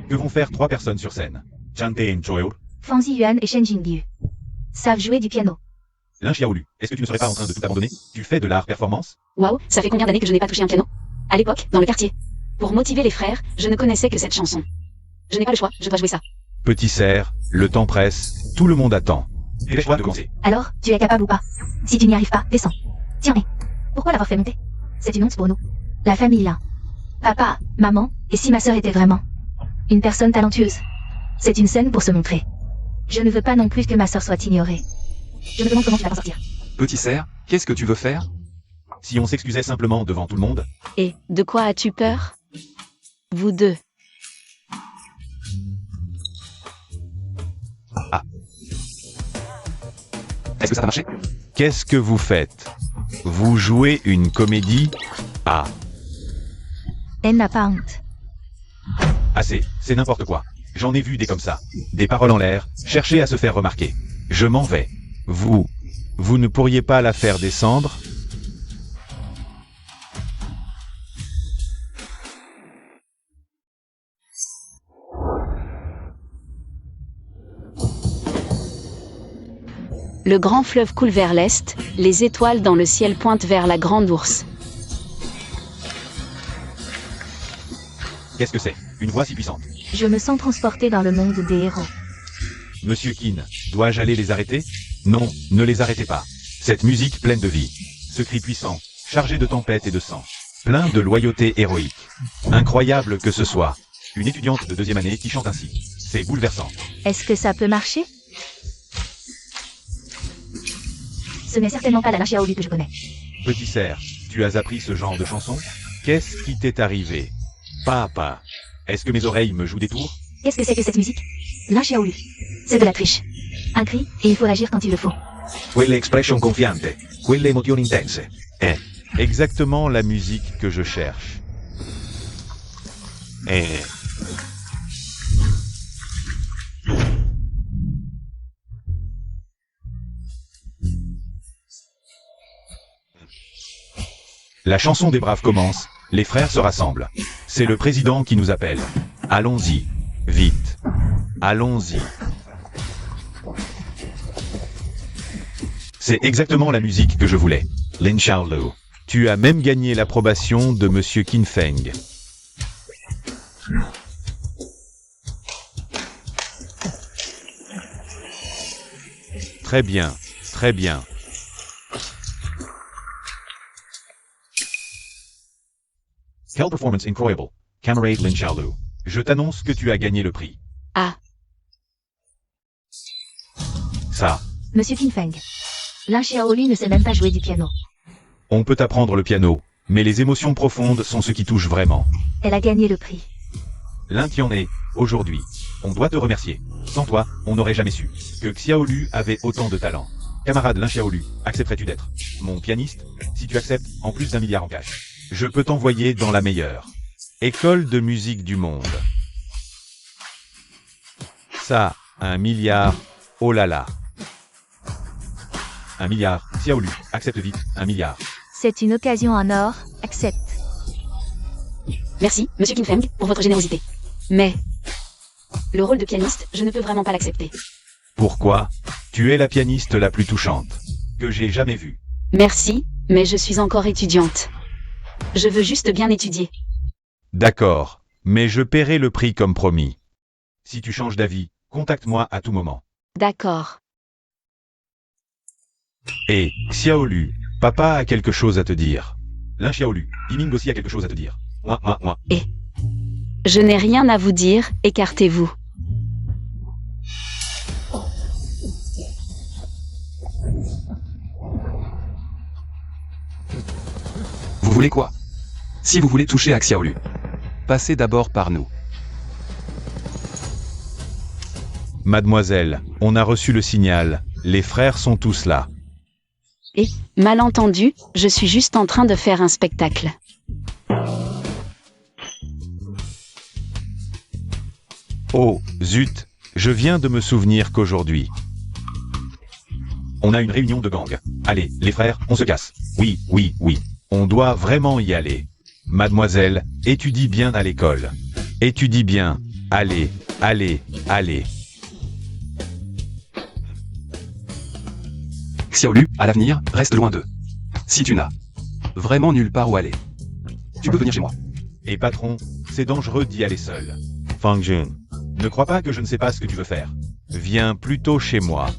Que vont faire 3 personnes sur scène? Chang Tae-en-Choeul, Fang Ziyuan et Shen Jingyu savent jouer du piano. Lin Xiaolu, est-ce que tu ne serais pas en train de tout abandonner? Tu fais de l'art performance? Waouh, ça fait combien d'années que je n'ai pas touché un piano? À l'époque, dans le quartier. Pour motiver les frères, je ne connaissais que cette chanson. Je n'ai pas le choix, je dois jouer ça. Petit cerf, le temps presse, tout le monde attend. Dépêche-toi de commencer. Alors, tu es capable ou pas? Si tu n'y arrives pas, descends. Tiens, mais pourquoi l'avoir fait monter? C'est une honte pour nous. La famille là. Papa, maman, et si ma sœur était vraiment une personne talentueuse? C'est une scène pour se montrer. Je ne veux pas non plus que ma sœur soit ignorée. Je me demande comment tu vas t'en sortir. Petit cerf, qu'est-ce que tu veux faire? Si on s'excusait simplement devant tout le monde? Et, de quoi as-tu peur? Vous deux. Est-ce que ça a marché? Qu'est-ce que vous faites? Vous jouez une comédie? Ah, Elle n'a pas honte. assez, c'est n'importe quoi. J'en ai vu des comme ça. Des paroles en l'air, chercher à se faire remarquer. Je m'en vais. Vous ne pourriez pas la faire descendre? Le grand fleuve coule vers l'est, les étoiles dans le ciel pointent vers la grande ours. Qu'est-ce que c'est? Une voix si puissante. Je me sens transporté dans le monde des héros. Monsieur Qin, dois-je aller les arrêter? Non, ne les arrêtez pas. Cette musique pleine de vie. Ce cri puissant, chargé de tempête et de sang. Plein de loyauté héroïque. Incroyable que ce soit. Une étudiante de 2e année qui chante ainsi. C'est bouleversant. Est-ce que ça peut marcher? Ce n'est certainement pas la Lin Xiaolu que je connais. Petit cerf, tu as appris ce genre de chanson? Qu'est-ce qui t'est arrivé? Papa, est-ce que mes oreilles me jouent des tours? Qu'est-ce que c'est que cette musique? Lin Xiaolu. C'est de la triche. Un cri, et il faut agir quand il le faut. Quelle expression confiante, quelle émotion intense. Exactement la musique que je cherche. La chanson des braves commence, les frères se rassemblent. C'est le président qui nous appelle. Allons-y, vite. Allons-y. C'est exactement la musique que je voulais. Lin Xiaolu. Tu as même gagné l'approbation de Monsieur Qin Feng. Très bien, très bien. Quelle performance incroyable, camarade Lin Xiaolu. Je t'annonce que tu as gagné le prix. Ah, Ça, Monsieur Qin Feng. Lin Xiaolu ne sait même pas jouer du piano. on peut apprendre le piano, mais les émotions profondes sont ce qui touche vraiment. Elle a gagné le prix. L'un qui en est, aujourd'hui. On doit te remercier. Sans toi, on n'aurait jamais su que Xiaolu avait autant de talent. Camarade Lin Xiaolu, accepterais-tu d'être mon pianiste? Si tu acceptes, en plus d'1 milliard en cash, je peux t'envoyer dans la meilleure école de musique du monde. Ça, 1 milliard, oh là là. 1 milliard, Xiaolu, accepte vite, 1 milliard. C'est une occasion en or, accepte. Merci, monsieur Kinfeng, pour votre générosité. Mais... le rôle de pianiste, je ne peux vraiment pas l'accepter. Pourquoi? Tu es la pianiste la plus touchante que j'ai jamais vue. Merci, mais je suis encore étudiante. Je veux juste bien étudier. D'accord, mais je paierai le prix comme promis. Si tu changes d'avis, contacte-moi à tout moment. D'accord. Et, Xiaolu, papa a quelque chose à te dire. Lin Xiaolu, Yiming aussi a quelque chose à te dire. Moi. Je n'ai rien à vous dire, écartez-vous. Vous voulez quoi? Si vous voulez toucher à Xiaolu, passez d'abord par nous. Mademoiselle, on a reçu le signal, les frères sont tous là. Et, malentendu, je suis juste en train de faire un spectacle. Oh, zut, je viens de me souvenir qu'aujourd'hui, on a une réunion de gang. Allez, les frères, on se casse. Oui. On doit vraiment y aller. Mademoiselle, étudie bien à l'école. Étudie bien. Allez. Xiaolu, à l'avenir, reste loin d'eux. Si tu n'as vraiment nulle part où aller, tu peux venir chez moi. Et patron, c'est dangereux d'y aller seul. Fang Jun, ne crois pas que je ne sais pas ce que tu veux faire. Viens plutôt chez moi.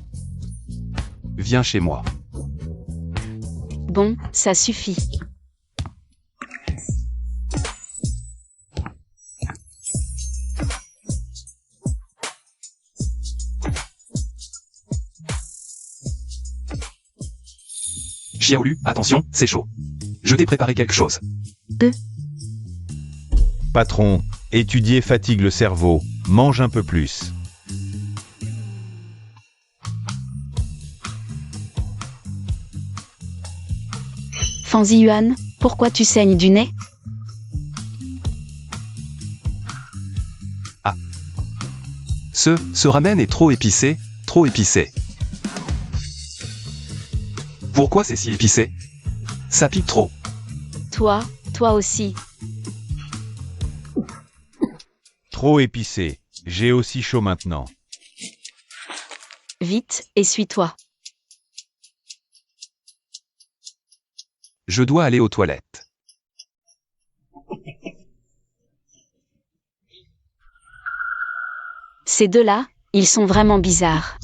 Viens chez moi. Bon, ça suffit. Xiaolu, attention, c'est chaud. Je t'ai préparé quelque chose. Patron, étudier fatigue le cerveau. Mange un peu plus. Fanzi Yuan, pourquoi tu saignes du nez? Ce ramen est trop épicé, trop épicé. Pourquoi c'est si épicé? Ça pique trop. Toi aussi. Trop épicé. J'ai aussi chaud maintenant. Vite, essuie-toi. Je dois aller aux toilettes. Ces deux-là, ils sont vraiment bizarres.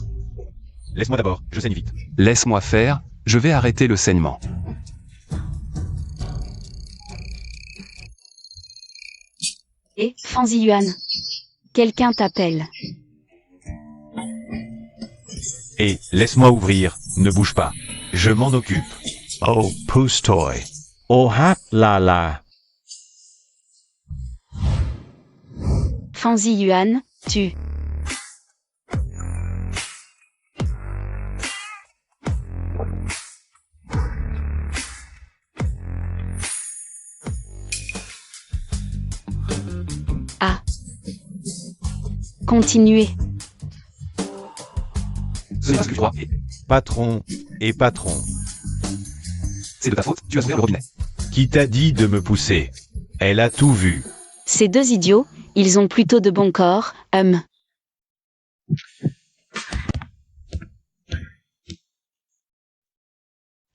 Laisse-moi d'abord, je saigne vite. Laisse-moi faire, je vais arrêter le saignement. Et, Fanzi Yuan. Quelqu'un t'appelle. Et, laisse-moi ouvrir, ne bouge pas. Je m'en occupe. Oh, pousse-toi. Oh ha la la. Fanzi Yuan, tu. Ah. Continuez. Ce n'est pas ce que je crois. Patron, et patron. C'est de ta faute, tu as ouvert le robinet. Qui t'a dit de me pousser? Elle a tout vu. Ces deux idiots, ils ont plutôt de bons corps,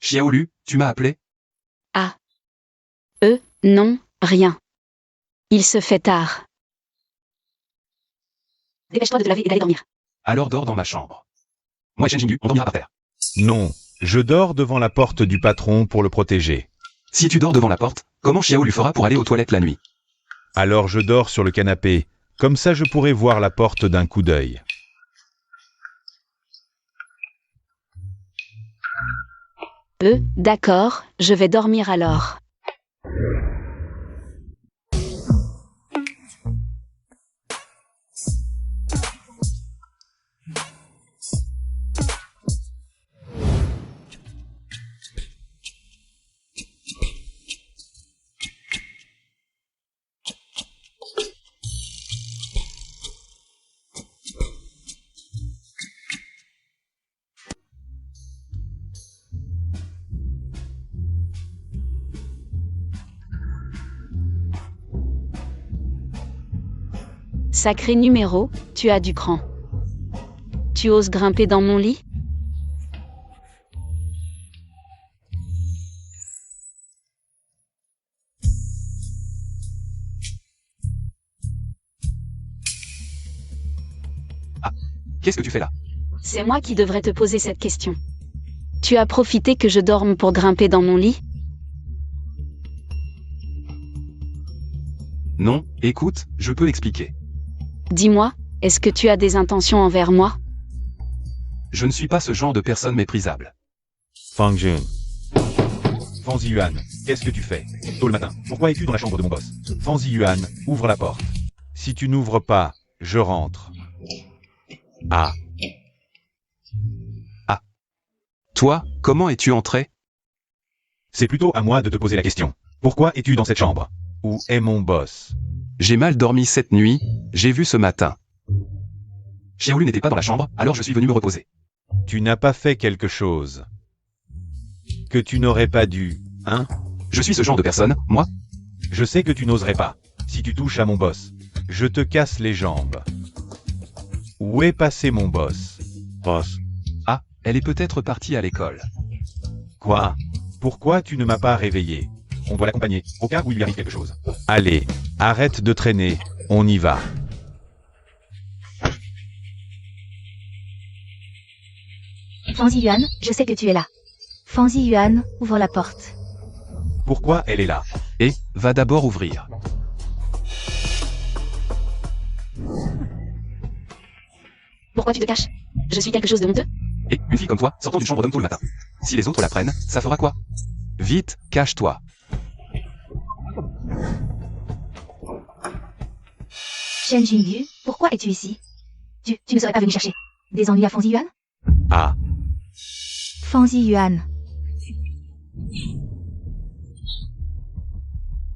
Xiaolu, tu m'as appelé? Ah. Non, rien. Il se fait tard. Dépêche-toi de te laver et d'aller dormir. Alors dors dans ma chambre. Moi et Shen Jingyu, on dormira par terre. Non, je dors devant la porte du patron pour le protéger. Si tu dors devant la porte, comment Xiaolu fera pour aller aux toilettes la nuit? Alors je dors sur le canapé, comme ça je pourrai voir la porte d'un coup d'œil. D'accord, je vais dormir alors. Sacré numéro, tu as du cran. Tu oses grimper dans mon lit? Qu'est-ce que tu fais là? C'est moi qui devrais te poser cette question. Tu as profité que je dorme pour grimper dans mon lit? Non, écoute, je peux expliquer. Dis-moi, est-ce que tu as des intentions envers moi? Je ne suis pas ce genre de personne méprisable. Fang Jun. Fanzi Yuan, qu'est-ce que tu fais? Tôt le matin, pourquoi es-tu dans la chambre de mon boss? Fanzi Yuan, ouvre la porte. Si tu n'ouvres pas, je rentre. Ah, Toi, comment es-tu entré? c'est plutôt à moi de te poser la question. Pourquoi es-tu dans cette chambre? Où est mon boss? J'ai mal dormi cette nuit, j'ai vu ce matin. Xiaolu n'était pas dans la chambre, alors je suis venu me reposer. Tu n'as pas fait quelque chose que tu n'aurais pas dû, hein? Je suis ce genre de personne, moi? Je sais que tu n'oserais pas. Si tu touches à mon boss, je te casse les jambes. Où est passé mon boss? Boss. Ah, elle est peut-être partie à l'école. Quoi? Pourquoi tu ne m'as pas réveillé? On doit l'accompagner, au cas où il lui arrive quelque chose. Allez, arrête de traîner, on y va. Fanzi Yuan, je sais que tu es là. Fanzi Yuan, ouvre la porte. Pourquoi elle est là? Et, va d'abord ouvrir. Pourquoi tu te caches? Je suis quelque chose de honteux? Et, une fille comme toi, sortant d'une chambre d'homme tôt le matin. Si les autres la prennent, ça fera quoi? Vite, cache-toi. Shen Jingyu, pourquoi es-tu ici? Tu ne serais pas venu chercher des ennuis à Fanzi Yuan? Ah, Fanzi Yuan.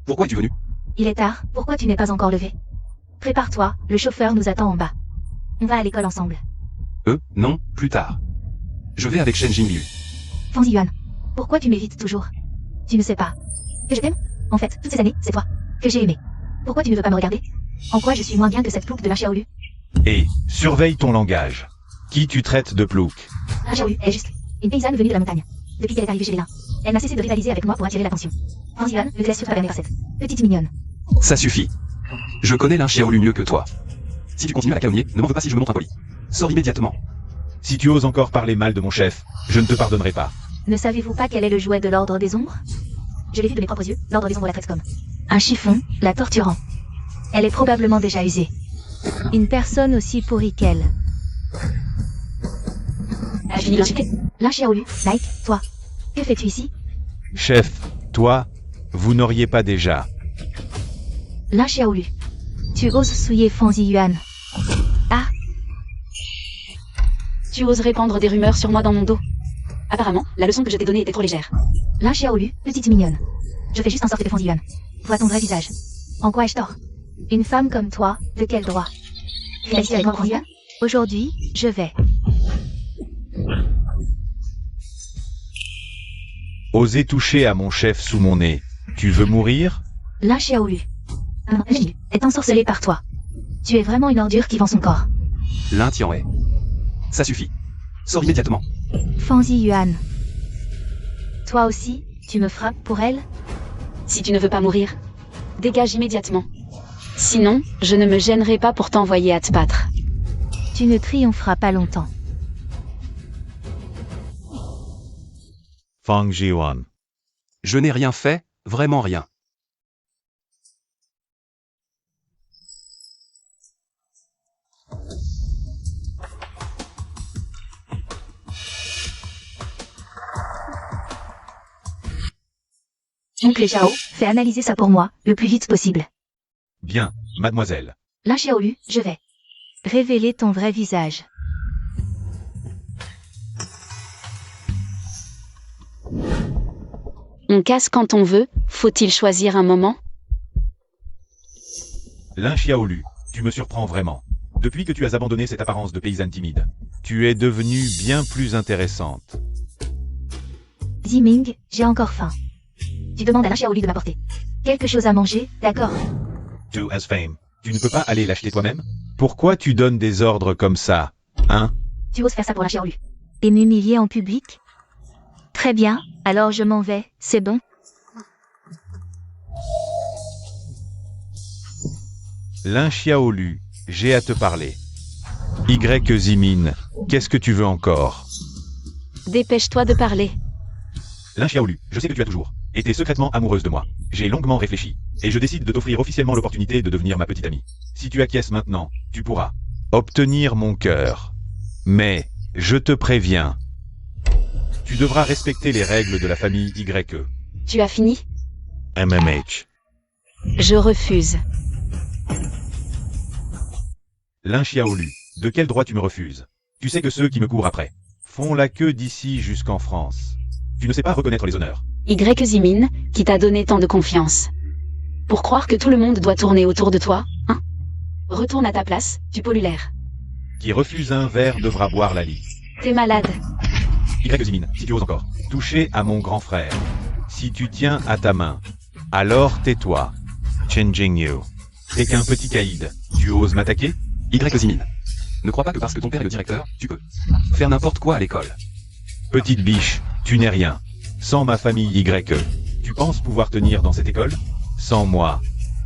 Pourquoi es-tu venu? Il est tard, pourquoi tu n'es pas encore levé? Prépare-toi, le chauffeur nous attend en bas. On va à l'école ensemble. Non, plus tard. Je vais avec Shen Jingyu. Fanzi Yuan, pourquoi tu m'évites toujours? Tu ne sais pas que je t'aime? En fait, toutes ces années, c'est toi que j'ai aimé. Pourquoi tu ne veux pas me regarder? En quoi je suis moins bien que cette plouc de la Xiaolu? et surveille ton langage. Qui tu traites de plouc? La Xiaolu est juste une paysanne venue de la montagne. Depuis qu'elle est arrivée chez les nains, elle n'a cessé de rivaliser avec moi pour attirer l'attention. Fanzi Yuan, ne te laisse surtout pas gagner par cette petite mignonne. Ça suffit. Je connais l'un Xiaolu mieux que toi. Si tu continues à la calomnier, ne m'en veux pas si je me montre impoli. Sors immédiatement. Si tu oses encore parler mal de mon chef, je ne te pardonnerai pas. Ne savez-vous pas quel est le jouet de l'ordre des ombres? Je l'ai vu de mes propres yeux, l'ordre des ombres la traite comme un chiffon, la torturant. Elle est probablement déjà usée. Une personne aussi pourrie qu'elle. As-tu fini de l'insulter? La Xiaolu, Nike, toi. Que fais-tu ici? Chef, toi, vous n'auriez pas déjà. La Xiaolu. Tu oses souiller Fanzi Yuan. Ah, Tu oses répandre des rumeurs sur moi dans mon dos. Apparemment, la leçon que je t'ai donnée était trop légère. la Xiaolu, petite mignonne. Je fais juste en sorte que Fanzi Yuan voit ton vrai visage. En quoi ai-je tort? Une femme comme toi, de quel droit? Rester avec moi, Fanzi Yuan? Aujourd'hui, je vais. Oser toucher à mon chef sous mon nez. Tu veux mourir? La Xiaolu. Est ensorcelée par toi. Tu es vraiment une ordure qui vend son corps. L'un t'y en est. Ça suffit. Sors immédiatement. Fanzi Yuan. Toi aussi, tu me frappes pour elle? Si tu ne veux pas mourir, dégage immédiatement. Sinon, je ne me gênerai pas pour t'envoyer à te battre. Tu ne triompheras pas longtemps. Fang Jiwan. Je n'ai rien fait, vraiment rien. Oncle Zhao, fais analyser ça pour moi, le plus vite possible. Bien, mademoiselle. La Xiaolu, je vais révéler ton vrai visage. On casse quand on veut, faut-il choisir un moment? Lin Xiaolu, tu me surprends vraiment. Depuis que tu as abandonné cette apparence de paysanne timide, tu es devenue bien plus intéressante. Ziming, j'ai encore faim. Tu demandes à la Xiaolu de m'apporter quelque chose à manger, d'accord? Tu as faim. Tu ne peux pas aller l'acheter toi-même? Pourquoi tu donnes des ordres comme ça, hein? Tu oses faire ça pour la Chiaolu. Et m'humilier en public? Très bien, alors je m'en vais, c'est bon? Lin Xiaolu, j'ai à te parler. Y Zimin, qu'est-ce que tu veux encore? Dépêche-toi de parler. Lin Xiaolu, je sais que tu as toujours été secrètement amoureuse de moi. J'ai longuement réfléchi, et je décide de t'offrir officiellement l'opportunité de devenir ma petite amie. Si tu acquiesces maintenant, tu pourras obtenir mon cœur. Mais, je te préviens, tu devras respecter les règles de la famille YE. Tu as fini? MMH. Je refuse. Lin Xiaolu, de quel droit tu me refuses? Tu sais que ceux qui me courent après font la queue d'ici jusqu'en France. Tu ne sais pas reconnaître les honneurs. Y Zimin, qui t'a donné tant de confiance. Pour croire que tout le monde doit tourner autour de toi, hein? Retourne à ta place, tu pollues l'air. Qui refuse un verre devra boire la lie. T'es malade. Y Zimin, si tu oses encore toucher à mon grand frère, si tu tiens à ta main, alors tais-toi. Chen Jingyu. T'es qu'un petit caïd, tu oses m'attaquer? Y Zimin. Ne crois pas que parce que ton père est le directeur, tu peux faire n'importe quoi à l'école. Petite biche, tu n'es rien. Sans ma famille YE, tu penses pouvoir tenir dans cette école? Sans moi,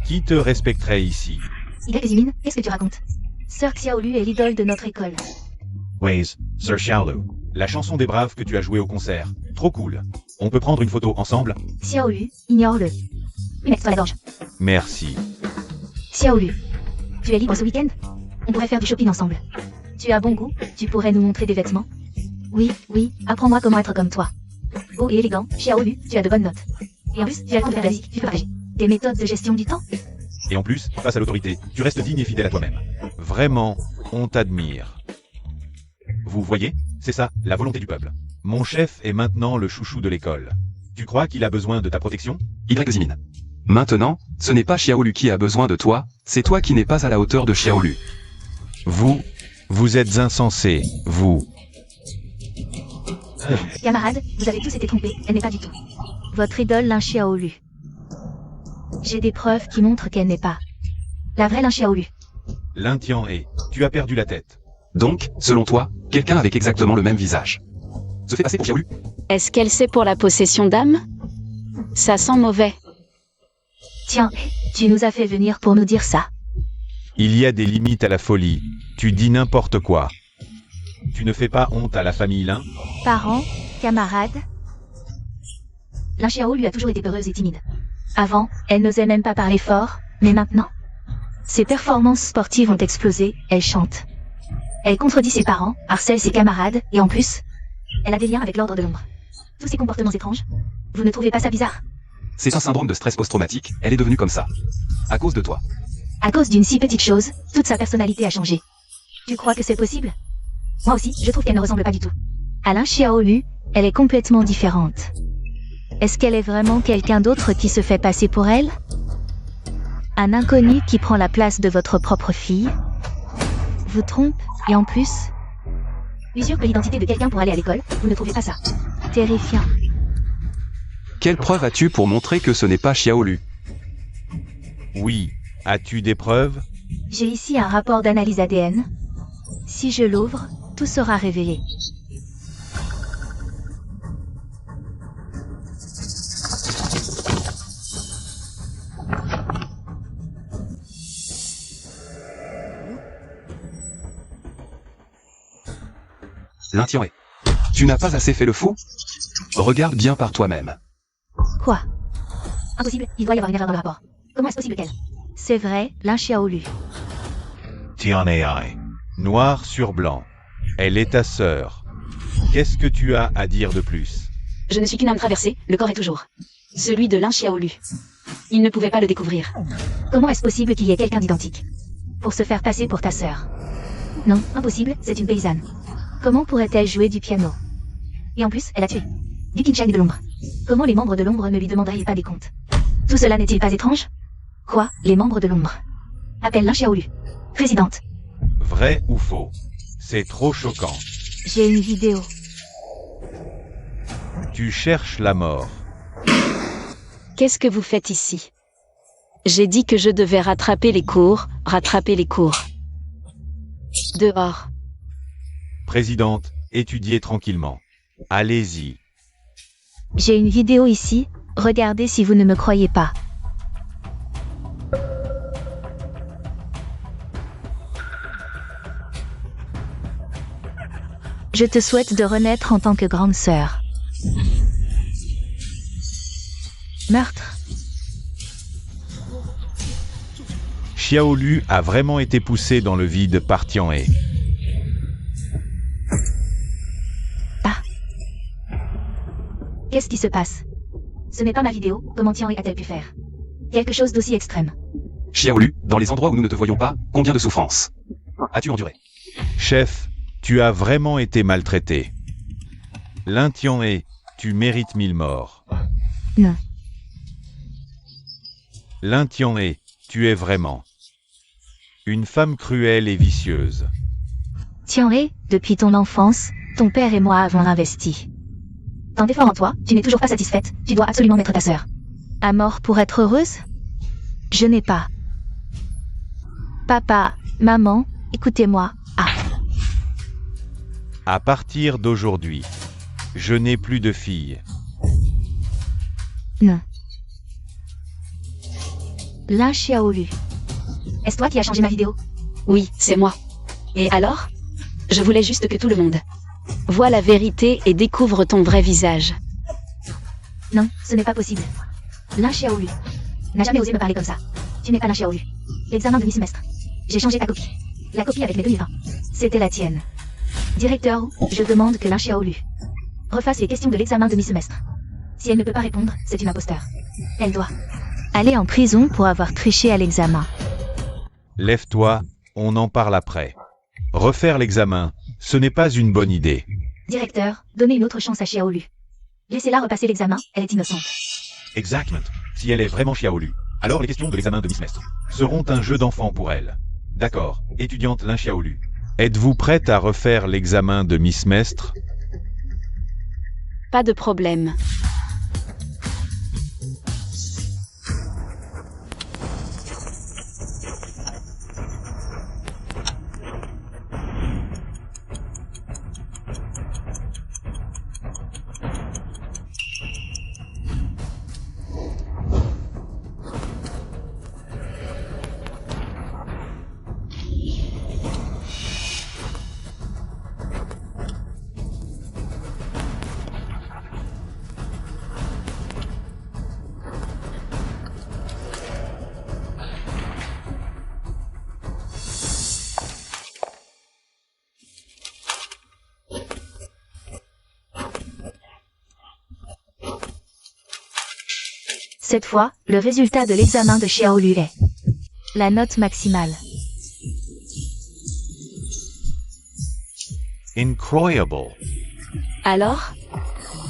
qui te respecterait ici? Y Zimin, qu'est-ce que tu racontes? Sœur Xiaolu est l'idole de notre école. Waze, Sir Xiaolu. La chanson des braves que tu as jouée au concert. Trop cool. On peut prendre une photo ensemble? Xiaolu, ignore-le. Oui, mets-toi la gorge. Merci. Xiaolu, tu es libre ce week-end? On pourrait faire du shopping ensemble. Tu as bon goût, tu pourrais nous montrer des vêtements? Oui, oui, apprends-moi comment être comme toi. Beau et élégant, Xiaolu, tu as de bonnes notes. Et en plus, tu as le temps de faire la musique, tu peux partager tes méthodes de gestion du temps? Et en plus, face à l'autorité, tu restes digne et fidèle à toi-même. Vraiment, on t'admire. Vous voyez? C'est ça, la volonté du peuple. Mon chef est maintenant le chouchou de l'école. Tu crois qu'il a besoin de ta protection? Y Zimin. Maintenant, ce n'est pas Xiaolu qui a besoin de toi, c'est toi qui n'es pas à la hauteur de Xiaolu. Vous êtes insensés, vous. Camarades, vous avez tous été trompés, elle n'est pas du tout votre idole Lin Xiaolu. J'ai des preuves qui montrent qu'elle n'est pas la vraie Lin Xiaolu. Lin Tian-hé, tu as perdu la tête. Donc, selon toi, quelqu'un avec exactement le même visage se fait passer pour Xiaolu? Est-ce qu'elle sait pour la possession d'âme? Ça sent mauvais. Tiens, tu nous as fait venir pour nous dire ça. Il y a des limites à la folie. Tu dis n'importe quoi. Tu ne fais pas honte à la famille Lin? Parents, camarades. Lin Xiaolu a toujours été peureuse et timide. Avant, elle n'osait même pas parler fort, mais maintenant, ses performances sportives ont explosé, elle chante. Elle contredit ses parents, harcèle ses camarades, et en plus, elle a des liens avec l'ordre de l'ombre. Tous ces comportements étranges, vous ne trouvez pas ça bizarre? C'est un syndrome de stress post-traumatique, elle est devenue comme ça. À cause de toi. À cause d'une si petite chose, toute sa personnalité a changé. Tu crois que c'est possible? Moi aussi, je trouve qu'elle ne ressemble pas du tout. À Lin Xiaolu, elle est complètement différente. Est-ce qu'elle est vraiment quelqu'un d'autre qui se fait passer pour elle? Un inconnu qui prend la place de votre propre fille? Vous trompe, et en plus, usurpe l'identité de quelqu'un pour aller à l'école, vous ne trouvez pas ça terrifiant? Quelle preuve as-tu pour montrer que ce n'est pas Xiaolu? Oui. As-tu des preuves? J'ai ici un rapport d'analyse ADN. Si je l'ouvre, tout sera révélé. Lin Tian-hé. Tu n'as pas assez fait le fou? Regarde bien par toi-même. Quoi? Impossible, il doit y avoir une erreur dans le rapport. Comment est-ce possible qu'elle? C'est vrai, Lin Xiaolu. Tian-hé. Noir sur blanc. Elle est ta sœur. Qu'est-ce que tu as à dire de plus? Je ne suis qu'une âme traversée, le corps est toujours celui de Lin Xiaolu. Il ne pouvait pas le découvrir. Comment est-ce possible qu'il y ait quelqu'un d'identique pour se faire passer pour ta sœur? Non, impossible, c'est une paysanne. Comment pourrait-elle jouer du piano? Et en plus, elle a tué du Qinshan de l'ombre. Comment les membres de l'ombre ne lui demanderaient pas des comptes? Tout cela n'est-il pas étrange? Quoi, les membres de l'ombre? Appelle Lin Xiaolu. Présidente. Vrai ou faux? C'est trop choquant. J'ai une vidéo. Tu cherches la mort. Qu'est-ce que vous faites ici? J'ai dit que je devais rattraper les cours. Dehors. Présidente, étudiez tranquillement. Allez-y. J'ai une vidéo ici, regardez si vous ne me croyez pas. Je te souhaite de renaître en tant que grande sœur. Meurtre. Xiaolu a vraiment été poussé dans le vide par Tian-He. Qu'est-ce qui se passe? Ce n'est pas ma vidéo, comment Tian-He a-t-elle pu faire? Quelque chose d'aussi extrême. Xiaolu, dans les endroits où nous ne te voyons pas, combien de souffrances as-tu enduré? Chef, tu as vraiment été maltraité. Lin Tian-He, tu mérites 1000 morts. Non. Lin Tian-He, tu es vraiment une femme cruelle et vicieuse. Tian-He, depuis ton enfance, ton père et moi avons investi. Tant d'efforts en toi, tu n'es toujours pas satisfaite, tu dois absolument mettre ta sœur à mort pour être heureuse? Je n'ai pas. Papa, maman, écoutez-moi. À partir d'aujourd'hui, je n'ai plus de fille. Non. Lin Xiaolu. Est-ce toi qui as changé ma vidéo? Oui, c'est moi. Et alors? Je voulais juste que tout le monde voit la vérité et découvre ton vrai visage. Non, ce n'est pas possible. Lin Xiaolu n'a jamais osé me parler comme ça. Tu n'es pas Lin Xiaolu. L'examen de mi-semestre. J'ai changé ta copie. La copie avec mes 2 livres. C'était la tienne. Directeur, je demande que Lin Xiaolu refasse les questions de l'examen de mi-semestre. Si elle ne peut pas répondre, c'est une imposteur. Elle doit aller en prison pour avoir triché à l'examen. Lève-toi, on en parle après. Refaire l'examen, ce n'est pas une bonne idée. Directeur, donnez une autre chance à Xiaolu. Laissez-la repasser l'examen, elle est innocente. Exactement. Si elle est vraiment Xiaolu, alors les questions de l'examen de mi-semestre seront un jeu d'enfant pour elle. D'accord, étudiante Lin Xiaolu. Êtes-vous prête à refaire l'examen de mi-semestre? Pas de problème. Cette fois, le résultat de l'examen de Xiaolu est la note maximale. Incroyable. Alors?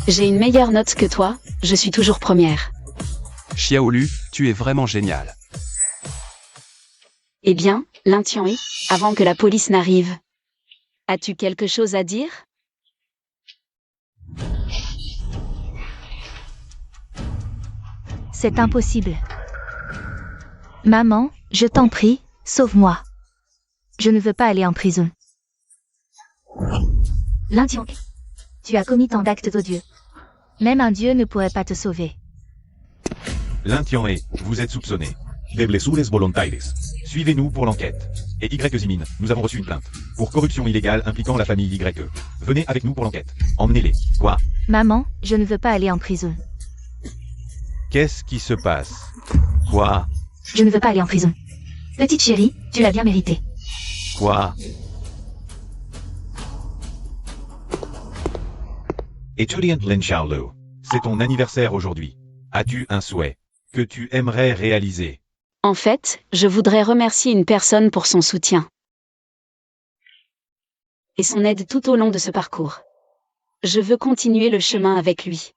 J'ai une meilleure note que toi, je suis toujours première. Xiaolu, tu es vraiment génial. Eh bien, Lin Tian-He, avant que la police n'arrive, as-tu quelque chose à dire? C'est impossible. Maman, je t'en prie, sauve-moi. Je ne veux pas aller en prison. Lin Tian-He, tu as commis tant d'actes odieux. Même un dieu ne pourrait pas te sauver. Lin Tian-He, vous êtes soupçonné de blessures volontaires. Suivez-nous pour l'enquête. Et Y Zimin, nous avons reçu une plainte pour corruption illégale impliquant la famille YE. Venez avec nous pour l'enquête. Emmenez-les. Quoi? Maman, je ne veux pas aller en prison. Qu'est-ce qui se passe? Quoi? Je ne veux pas aller en prison. Petite chérie, tu l'as bien mérité. Quoi? Étudiante Lin Xiaolu, c'est ton anniversaire aujourd'hui. As-tu un souhait que tu aimerais réaliser? En fait, je voudrais remercier une personne pour son soutien et son aide tout au long de ce parcours. Je veux continuer le chemin avec lui.